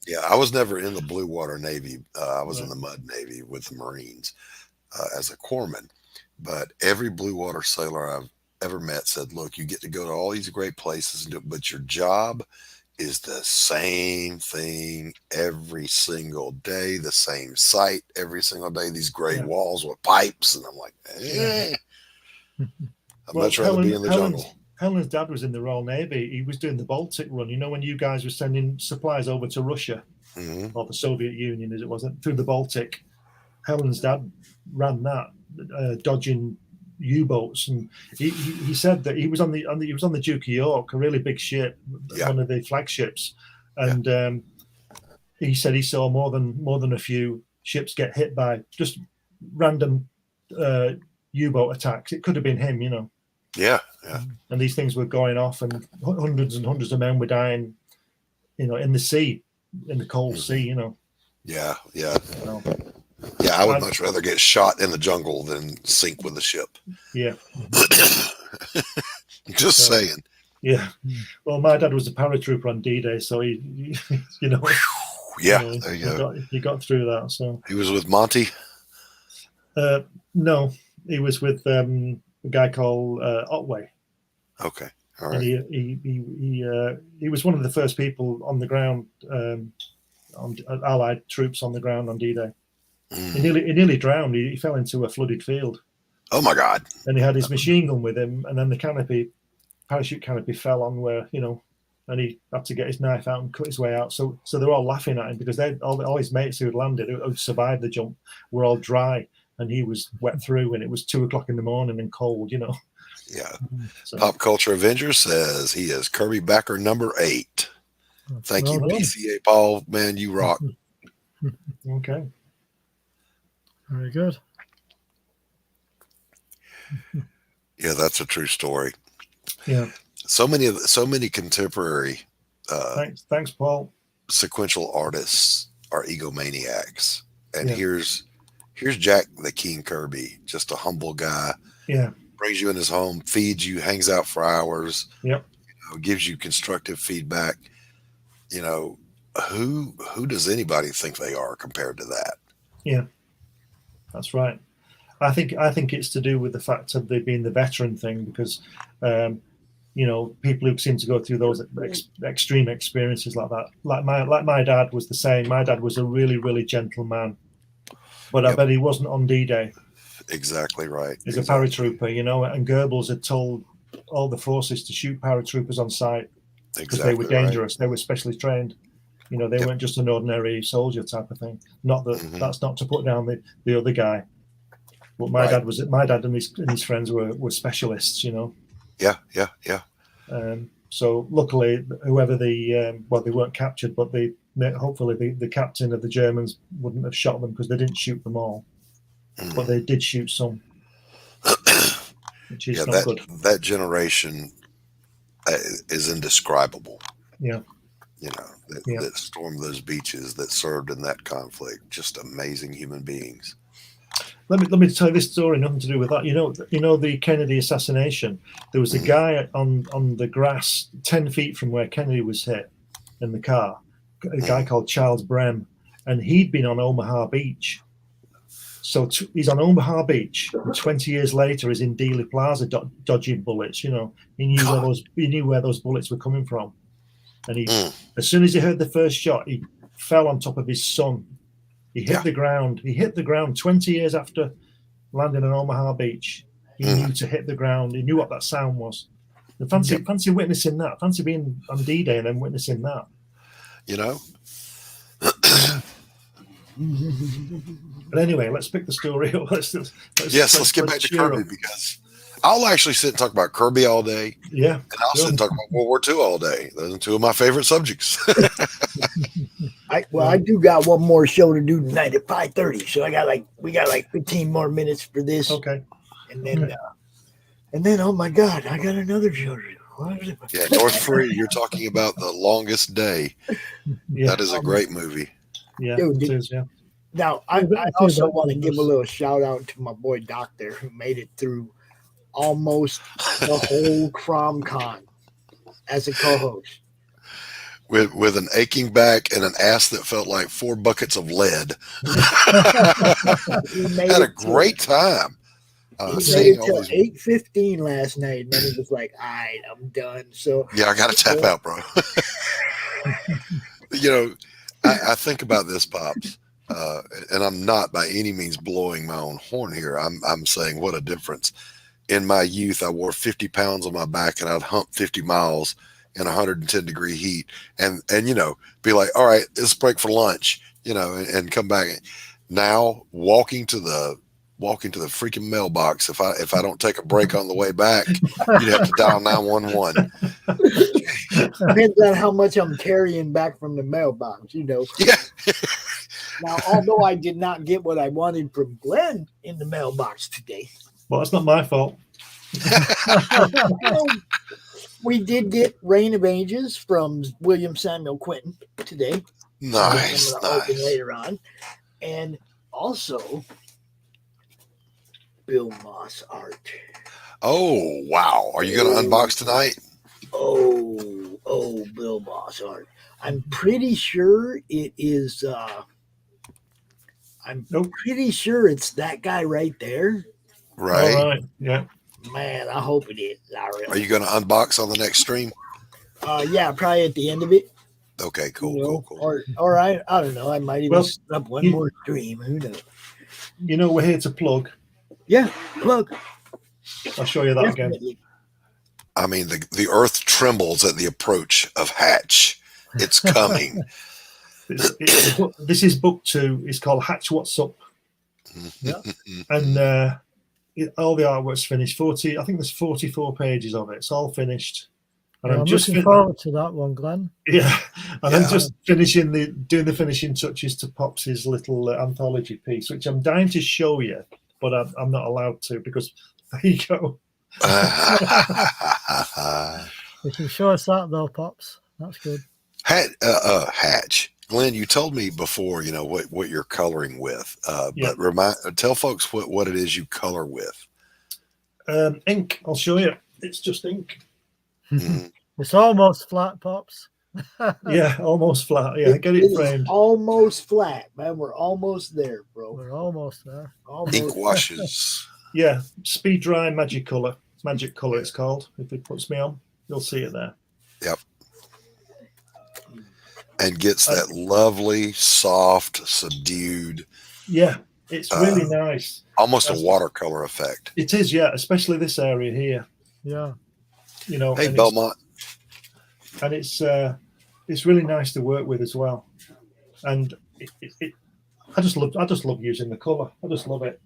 Speaker 9: Yeah, I was never in the Blue Water Navy. I was in the Mud Navy with the Marines as a corpsman. But every blue water sailor I've ever met said, look, you get to go to all these great places, but your job is the same thing every single day, the same site every single day, these gray walls with pipes. And I'm like, I'd much rather be in the jungle.
Speaker 4: Helen's dad was in the Royal Navy. He was doing the Baltic run. You know, when you guys were sending supplies over to Russia or the Soviet Union, as it wasn't, through the Baltic, Helen's dad ran that, dodging U-boats, and he said that he was on the Duke of York, a really big ship, one of the flagships, and he said he saw more than a few ships get hit by just random U-boat attacks. It could have been him, you know.
Speaker 9: Yeah.
Speaker 4: And these things were going off, and hundreds and hundreds of men were dying, you know, in the sea, in the cold sea, you know.
Speaker 9: Yeah. Yeah, I would much rather get shot in the jungle than sink with the ship.
Speaker 4: Yeah.
Speaker 9: Just saying.
Speaker 4: Yeah. Well, my dad was a paratrooper on D-Day, so he you know.
Speaker 9: Yeah, there you go.
Speaker 4: He got through that. So
Speaker 9: he was with Monty?
Speaker 4: No, he was with a guy called Otway.
Speaker 9: Okay, all right.
Speaker 4: And he was one of the first people on the ground, on Allied troops on the ground on D-Day. He nearly drowned. He fell into a flooded field.
Speaker 9: Oh my God!
Speaker 4: And he had his machine gun with him, and then the parachute canopy fell on where, you know, and he had to get his knife out and cut his way out. So they're all laughing at him because all his mates who had landed, who survived the jump, were all dry, and he was wet through, and it was 2:00 in the morning and cold, you know.
Speaker 9: Yeah.
Speaker 4: So,
Speaker 9: Pop Culture Avenger says he is Kirby backer number 8. Thank you, PCA Paul. Man, you rock.
Speaker 4: Okay.
Speaker 11: Very good.
Speaker 9: Yeah, that's a true story.
Speaker 4: Yeah.
Speaker 9: So many contemporary
Speaker 4: thanks, Paul.
Speaker 9: Sequential artists are egomaniacs. And
Speaker 4: Yeah.
Speaker 9: here's Jack the King Kirby, just a humble guy.
Speaker 4: Yeah.
Speaker 9: Brings you in his home, feeds you, hangs out for hours.
Speaker 4: Yep.
Speaker 9: You know, gives you constructive feedback. You know, who does anybody think they are compared to that?
Speaker 4: Yeah. That's right. I think it's to do with the fact of there being the veteran thing, because you know, people who seem to go through those extreme experiences like that, like my dad was the same. My dad was a really, really gentle man, but I bet he wasn't on D-Day.
Speaker 9: Exactly right.
Speaker 4: He's a paratrooper, you know, and Goebbels had told all the forces to shoot paratroopers on sight because they were dangerous. They were specially trained. You know, they weren't just an ordinary soldier type of thing. Not that that's not to put down the other guy, but my dad and his friends were specialists. You know.
Speaker 9: Yeah.
Speaker 4: So luckily, whoever they weren't captured, but hopefully the captain of the Germans wouldn't have shot them because they didn't shoot them all, but they did shoot some, which is not good.
Speaker 9: That generation is indescribable.
Speaker 4: Yeah.
Speaker 9: You know, that stormed those beaches, that served in that conflict, just amazing human beings.
Speaker 4: Let me tell you this story, nothing to do with that. You know the Kennedy assassination. There was a guy on the grass 10 feet from where Kennedy was hit in the car, a guy called Charles Brem, and he'd been on Omaha Beach. So he's on Omaha Beach, and 20 years later he's in Dealey Plaza dodging bullets. You know, he knew where those bullets were coming from. And as soon as he heard the first shot, he fell on top of his son. He hit the ground. He hit the ground 20 years after landing on Omaha Beach. He knew to hit the ground. He knew what that sound was. And fancy witnessing that. Fancy being on D-Day and then witnessing that.
Speaker 9: You know?
Speaker 4: But anyway, let's pick the story up. Let's
Speaker 9: get back to Kirby, because I'll actually sit and talk about Kirby all day.
Speaker 4: Yeah.
Speaker 9: And I'll sit and talk about World War II all day. Those are two of my favorite subjects.
Speaker 1: I do got one more show to do tonight at 5:30. So we got like 15 more minutes for this.
Speaker 4: Okay.
Speaker 1: And then oh my God, I got another show to do.
Speaker 9: Yeah, North Korea, you're talking about The Longest Day.
Speaker 4: Yeah.
Speaker 9: That is a great movie.
Speaker 4: Yeah,
Speaker 1: Dude,
Speaker 4: it is, yeah.
Speaker 1: Now, I also want to give a little shout out to my boy Doc there, who made it through almost the whole CRoMCon as a co-host.
Speaker 9: With an aching back and an ass that felt like 4 buckets of lead. Had a great time.
Speaker 1: He made it till 8:15 last night, and then he was like, "All right, I'm done." So
Speaker 9: yeah, I got to tap out, bro. You know, I think about this, Pops, and I'm not by any means blowing my own horn here. I'm saying what a difference. In my youth, I wore 50 pounds on my back, and I'd hump 50 miles in 110-degree heat, and you know, be like, all right, let's break for lunch, you know, and come back. Now walking to the freaking mailbox, if I don't take a break on the way back, you'd have to dial 911.
Speaker 1: Depends on how much I'm carrying back from the mailbox, you know.
Speaker 9: Yeah.
Speaker 1: Now, although I did not get what I wanted from Glenn in the mailbox today.
Speaker 4: Well, it's not my fault.
Speaker 1: We did get Reign of Ages from William Samuel Quinton today.
Speaker 9: Nice.
Speaker 1: Open later on. And also Bill Moss art.
Speaker 9: Oh, wow. Are you going to unbox tonight?
Speaker 1: Oh, Bill Moss art. I'm pretty sure it is. Pretty sure it's that guy right there.
Speaker 9: Right.
Speaker 4: All right. Yeah.
Speaker 1: Man, I hope it is.
Speaker 9: Are you going to unbox on the next stream?
Speaker 1: Yeah, probably at the end of it.
Speaker 9: Okay, cool,
Speaker 1: You know,
Speaker 9: cool.
Speaker 1: Or I don't know. I might even set up one more stream. Who knows?
Speaker 4: You know, we're here to plug.
Speaker 1: Yeah, plug.
Speaker 4: I'll show you that again.
Speaker 9: I mean, the earth trembles at the approach of Hatch. It's coming.
Speaker 4: This is book 2. It's called Hatch What's Up. Yeah. And all the artwork's finished. I think there's 44 pages of it. It's all finished. And
Speaker 11: I'm just looking forward to that one, Glenn.
Speaker 4: Yeah, and I'm just doing the finishing touches to Pops's little anthology piece, which I'm dying to show you, but I'm not allowed to because there you go.
Speaker 11: You can show us that though, Pops. That's good.
Speaker 9: Hatch. Glenn, you told me before, what you're coloring with, but tell folks what it is you color with.
Speaker 4: Ink. I'll show you. It's just ink.
Speaker 9: Mm-hmm.
Speaker 11: It's almost flat, Pops.
Speaker 4: Yeah, almost flat. Yeah, get it framed.
Speaker 1: Almost flat, man. We're almost there, bro.
Speaker 11: We're almost there.
Speaker 1: Almost.
Speaker 9: Ink washes.
Speaker 4: Yeah, speed dry magic color. Magic color, it's called. If it puts me on, you'll see it there.
Speaker 9: Yep. And gets that lovely, soft, subdued.
Speaker 4: Yeah, it's really nice.
Speaker 9: Almost a watercolor effect.
Speaker 4: It is, yeah, especially this area here.
Speaker 11: Yeah.
Speaker 9: Hey, Belmont.
Speaker 4: And it's really nice to work with as well. And I just love using the color. I just love it.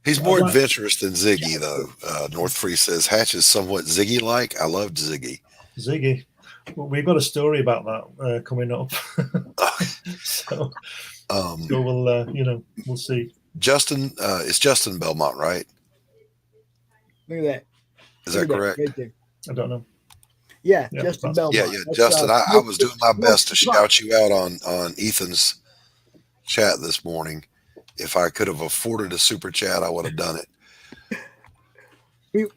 Speaker 9: He's more adventurous than Ziggy, though. North Free says Hatch is somewhat Ziggy-like. I loved Ziggy.
Speaker 4: Ziggy. Well, we've got a story about that coming up. so we'll see.
Speaker 9: Justin, it's Justin Belmont, right?
Speaker 1: Look at that.
Speaker 9: Is that correct?
Speaker 1: Right there.
Speaker 4: I don't know.
Speaker 1: Yeah, Justin Belmont.
Speaker 9: Yeah, Justin. I was doing my best to shout you out on Ethan's chat this morning. If I could have afforded a super chat, I would have done
Speaker 1: it.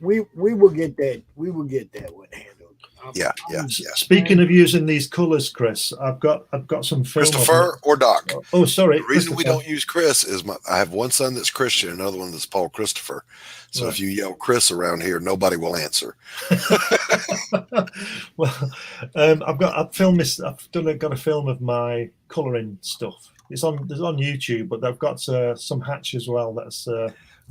Speaker 1: We will get that. We will get that one handled.
Speaker 9: Yeah.
Speaker 4: Speaking of using these colors, Chris, I've got some film.
Speaker 9: Christopher or Doc?
Speaker 4: Oh, sorry.
Speaker 9: The reason we don't use Chris is I have one son that's Christian, another one that's Paul Christopher. So if you yell Chris around here, nobody will answer.
Speaker 4: Well, I've got a film of my coloring stuff. It's on YouTube, but I've got some Hatch as well. That's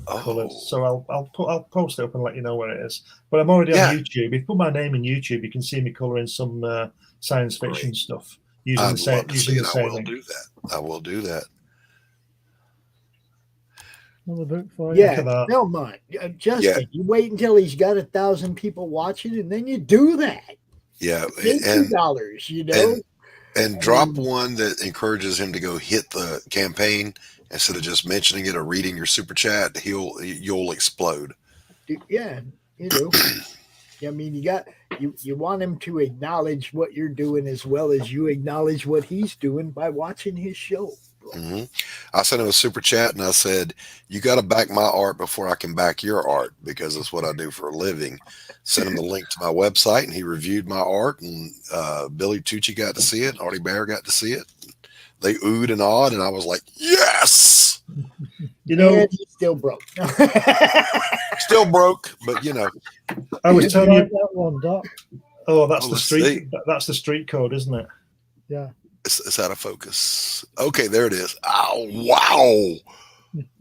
Speaker 4: colored. So I'll post it up and let you know where it is. But I'm already on YouTube. If you put my name in YouTube, you can see me coloring some science fiction stuff using the same.
Speaker 9: I will do that. I will do that.
Speaker 11: Another book for you.
Speaker 1: Yeah, Belmont. Justin, you wait until he's got 1,000 people watching, and then you do that.
Speaker 9: Yeah,
Speaker 1: and $2,
Speaker 9: and drop one that encourages him to go hit the campaign instead of just mentioning it or reading your super chat. You'll explode.
Speaker 1: Yeah, I mean, you want him to acknowledge what you're doing as well as you acknowledge what he's doing by watching his show.
Speaker 9: Mm-hmm. I sent him a super chat and I said, you got to back my art before I can back your art because that's what I do for a living. Sent him the link to my website and he reviewed my art, and Billy Tucci got to see it. Artie Bear got to see it. They oohed and awed, and I was like, yes.
Speaker 1: And he's still broke.
Speaker 9: Still broke, but
Speaker 4: I was telling you
Speaker 11: that one, Doc.
Speaker 4: Oh, that's the street. That's the street code, isn't it?
Speaker 11: Yeah.
Speaker 9: It's out of focus. Okay, there it is. Oh, wow.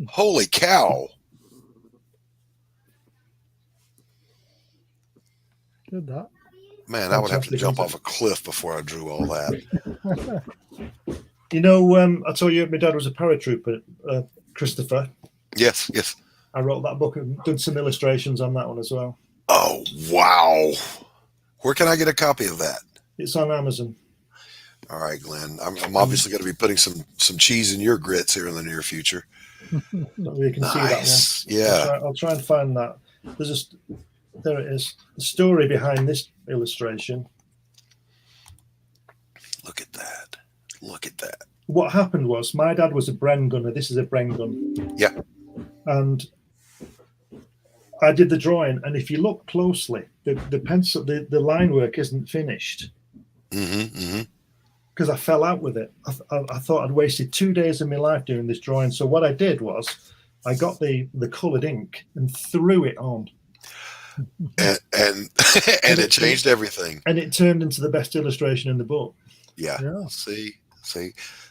Speaker 9: Holy cow.
Speaker 11: Good that.
Speaker 9: Man, I would have to jump off a cliff before I drew all that.
Speaker 4: I told you my dad was a paratrooper, Christopher.
Speaker 9: Yes.
Speaker 4: I wrote that book and done some illustrations on that one as well.
Speaker 9: Oh, wow. Where can I get a copy of that?
Speaker 4: It's on Amazon.
Speaker 9: All right, Glenn. I'm obviously going to be putting some cheese in your grits here in the near future.
Speaker 4: You can see that one.
Speaker 9: Yeah.
Speaker 4: I'll try and find that. There it is. The story behind this illustration.
Speaker 9: Look at that.
Speaker 4: What happened was my dad was a Bren gunner. This is a Bren gun.
Speaker 9: Yeah.
Speaker 4: And I did the drawing, and if you look closely, the pencil, the line work isn't finished. Because I fell out with it. I thought I'd wasted 2 days of my life doing this drawing. So what I did was I got the coloured ink and threw it on.
Speaker 9: And it changed everything.
Speaker 4: And it turned into the best illustration in the book.
Speaker 9: Yeah. See,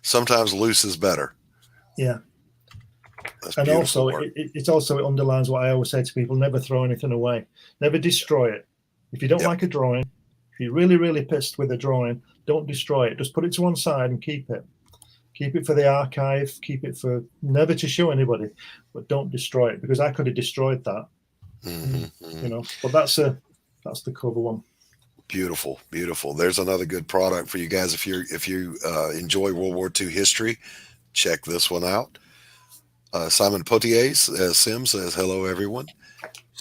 Speaker 9: sometimes loose is better.
Speaker 4: Yeah. And also, it underlines what I always say to people: never throw anything away, never destroy it. If you don't like a drawing, if you're really, really pissed with a drawing, don't destroy it. Just put it to one side and keep it. Keep it for the archive. Keep it for never to show anybody, but don't destroy it, because I could have destroyed that. You know, but that's the cover one.
Speaker 9: Beautiful, beautiful. There's another good product for you guys. If you enjoy World War II history, check this one out. Simon Potier, Sim says, hello, everyone.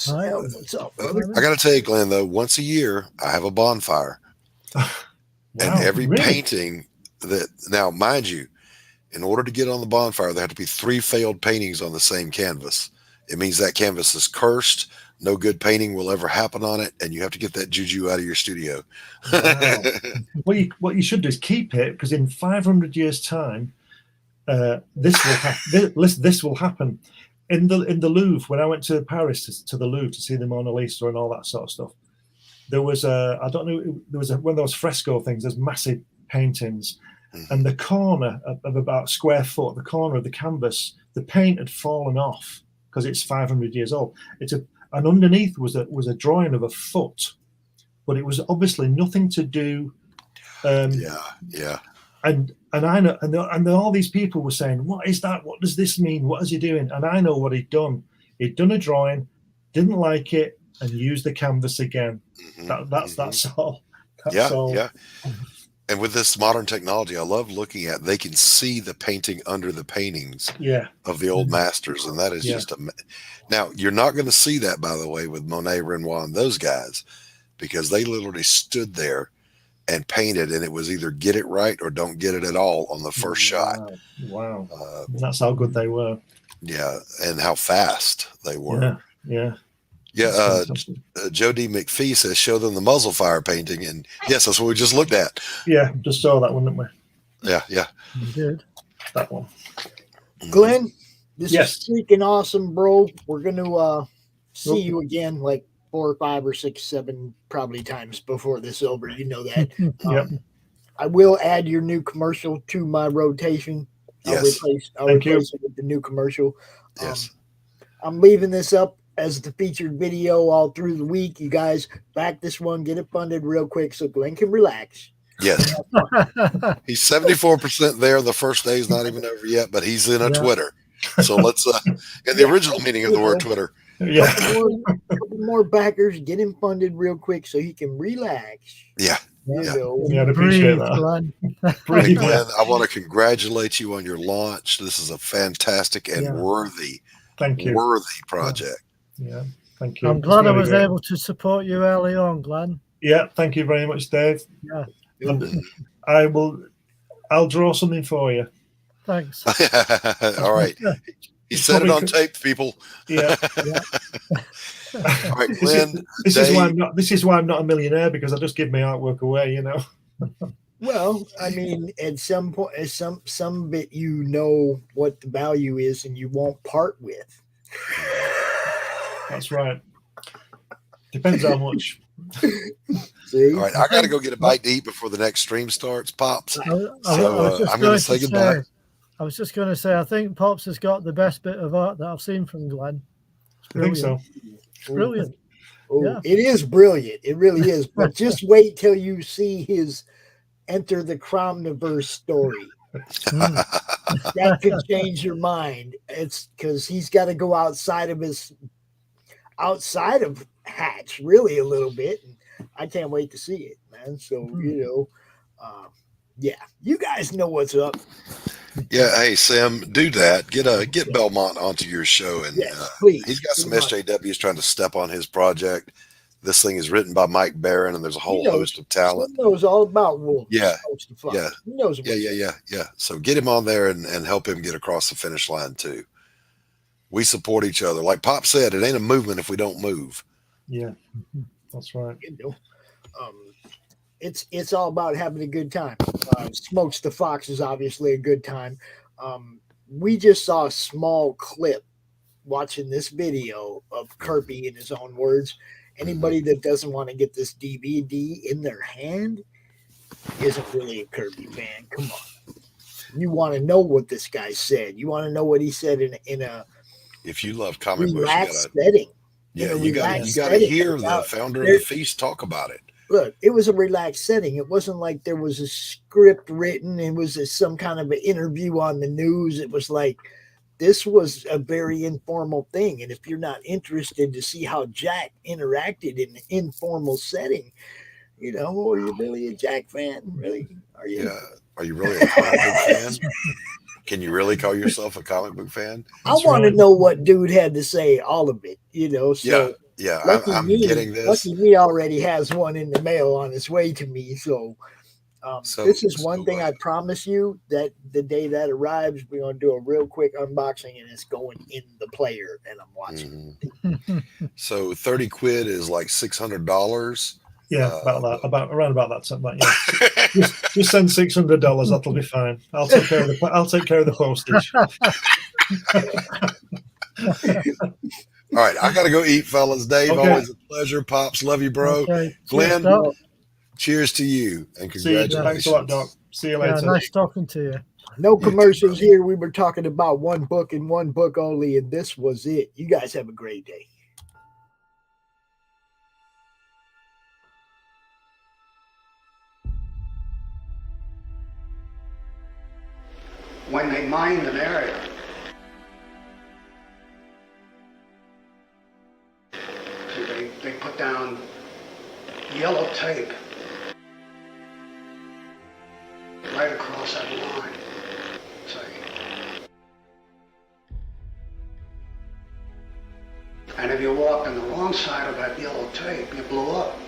Speaker 1: Hi, what's up, brother?
Speaker 9: I got to tell you, Glenn, though, once a year, I have a bonfire.
Speaker 4: Wow,
Speaker 9: and every
Speaker 4: really?
Speaker 9: painting that, now, mind you, in order to get on the bonfire, there have to be 3 failed paintings on the same canvas. It means that canvas is cursed. No good painting will ever happen on it, and you have to get that juju out of your studio.
Speaker 4: Wow. What you should do is keep it, because in 500 years' time, this will happen. In the Louvre, when I went to Paris to the Louvre to see the Mona Lisa and all that sort of stuff, there was one of those fresco things. There's massive paintings, and the corner of about a square foot, the corner of the canvas, the paint had fallen off because it's 500 years old. And underneath was a drawing of a foot, but it was obviously nothing to do.
Speaker 9: Yeah.
Speaker 4: And I know, and all these people were saying, "What is that? What does this mean? What is he doing?" And I know what he'd done. He'd done a drawing, didn't like it, and used the canvas again. That's all. That's all.
Speaker 9: Yeah. And with this modern technology, I love looking at. They can see the painting under the paintings. Of the old masters, and that is just now. You're not going to see that, by the way, with Monet, Renoir, and those guys, because they literally stood there and painted, and it was either get it right or don't get it at all on the first shot.
Speaker 4: Wow. That's how good they were.
Speaker 9: Yeah, and how fast they were.
Speaker 4: Yeah.
Speaker 9: Joe D. McPhee says, show them the muzzle fire painting. And yes, that's what we just looked at.
Speaker 4: Yeah, just saw that one, didn't we?
Speaker 9: Yeah.
Speaker 11: You did.
Speaker 4: That one.
Speaker 1: Glenn, this is freaking awesome, bro. We're going to see you again like 4 or 5 or 6, 7 probably times before this is over. You know that. I will add your new commercial to my rotation. I'll replace it with the new commercial.
Speaker 9: Yes.
Speaker 1: I'm leaving this up as the featured video all through the week. You guys back this one, get it funded real quick so Glenn can relax.
Speaker 9: Yes. He's 74% there. The first day is not even over yet, but he's in a Twitter. So let's, in the original meaning of the word Twitter.
Speaker 1: Couple more backers, get him funded real quick so he can relax.
Speaker 9: Yeah.
Speaker 4: I'd appreciate that.
Speaker 9: Hey, Glenn, I want to congratulate you on your launch. This is a fantastic and worthy project.
Speaker 4: Yeah, thank you.
Speaker 11: I'm glad I was able to support you early on, Glenn.
Speaker 4: Yeah, thank you very much, Dave.
Speaker 11: Yeah.
Speaker 4: I'll draw something for you.
Speaker 11: Thanks.
Speaker 9: All right. He said it on tape, people.
Speaker 4: Yeah.
Speaker 9: All right, Glenn.
Speaker 4: This is why I'm not a millionaire, because I just give my artwork away, you know.
Speaker 1: Well, I mean, at some point, some bit, you know what the value is, and you won't part with.
Speaker 4: That's right. Depends how much.
Speaker 1: See?
Speaker 9: All right, I got to go get a bite to eat before the next stream starts, Pops. I'm going to say goodbye.
Speaker 11: I was just going to say, I think Pops has got the best bit of art that I've seen from Glenn.
Speaker 4: I think so.
Speaker 11: It's brilliant.
Speaker 1: It is brilliant. It really is. But just wait till you see his Enter the CRoMniVerse story. That could change your mind. It's because he's got to go outside of Hatch really a little bit. And I can't wait to see it, man. So, you guys know what's up.
Speaker 9: Yeah, hey Sam, do that. Get Belmont onto your show, and
Speaker 1: please.
Speaker 9: He's got some SJWs trying to step on his project. This thing is written by Mike Barron, and there's a whole host of talent.
Speaker 1: He knows all about wolves.
Speaker 9: Yeah.
Speaker 1: He knows.
Speaker 9: Yeah. So get him on there and help him get across the finish line too. We support each other. Like Pop said, it ain't a movement if we don't move.
Speaker 4: Yeah, that's right.
Speaker 1: It's all about having a good time. Smokes the Fox is obviously a good time. We just saw a small clip watching this video of Kirby in his own words. Anybody that doesn't want to get this DVD in their hand isn't really a Kirby fan. Come on. You want to know what this guy said. You want to know what he said in a
Speaker 9: If you love comic books, you
Speaker 1: relaxed
Speaker 9: gotta,
Speaker 1: setting.
Speaker 9: yeah,
Speaker 1: In a
Speaker 9: you gotta
Speaker 1: relaxed
Speaker 9: hear
Speaker 1: setting.
Speaker 9: the founder of the feast talk about it.
Speaker 1: Look, it was a relaxed setting. It wasn't like there was a script written. It was some kind of an interview on the news. It was like, this was a very informal thing. And if you're not interested to see how Jack interacted in an informal setting, you know, are you really a Jack fan? Really? Are you?
Speaker 9: Yeah. Are you really a comic book fan? Can you really call yourself a comic book fan?
Speaker 1: I want to know what dude had to say, all of it, you know. So
Speaker 9: yeah. I'm
Speaker 1: me,
Speaker 9: getting this.
Speaker 1: Lucky me already has one in the mail on its way to me. So this is one thing I promise you, that the day that arrives, we're going to do a real quick unboxing and it's going in the player and I'm watching.
Speaker 9: So 30 quid is like $600.
Speaker 4: Yeah, around about that. Something like, yeah. just send $600. That'll be fine. I'll take care of the postage.
Speaker 9: All right, I gotta go eat, fellas. Dave,
Speaker 4: Okay.
Speaker 9: always a pleasure. Pops, love you, bro.
Speaker 11: Okay.
Speaker 9: Glenn,
Speaker 11: Cheers,
Speaker 9: cheers to you and
Speaker 4: See you.
Speaker 9: congratulations.
Speaker 4: Thanks a lot, Doc. See you later.
Speaker 11: Yeah, nice talking to you.
Speaker 1: No commercials here. We were talking about one book and one book only, and this was it. You guys have a great day.
Speaker 2: When they mined an area, they put down yellow tape right across that line. And if you walked on the wrong side of that yellow tape, you blew up.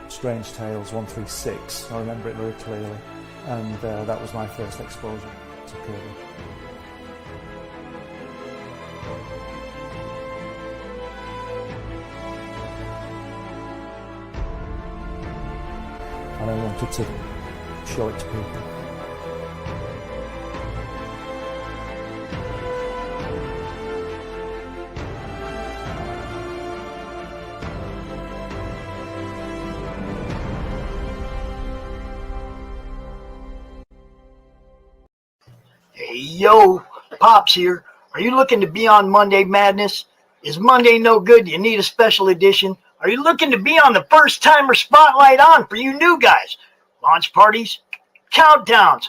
Speaker 3: Strange Tales 136. I remember it very clearly, and that was my first exposure to Kirby. And I wanted to show it to people.
Speaker 1: Hey, yo, Pops here. Are you looking to be on Monday Madness? Is Monday no good? You need a special edition? Are you looking to be on the first timer spotlight on for you new guys? Launch parties, countdowns,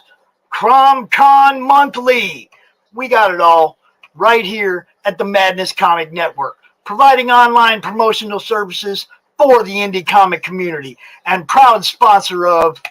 Speaker 1: CRoMCon Monthly. We got it all right here at the Madness Comic Network, providing online promotional services for the indie comic community and proud sponsor of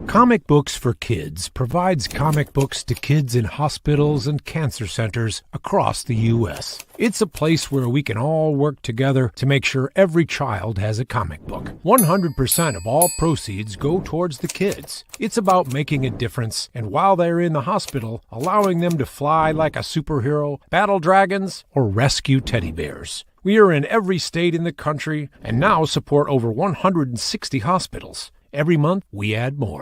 Speaker 12: Comic Books for Kids provides comic books to kids in hospitals and cancer centers across the U.S. It's a place where we can all work together to make sure every child has a comic book. 100% of all proceeds go towards the kids. It's about making a difference, and while they're in the hospital, allowing them to fly like a superhero, battle dragons, or rescue teddy bears. We are in every state in the country and now support over 160 hospitals. Every month, we add more.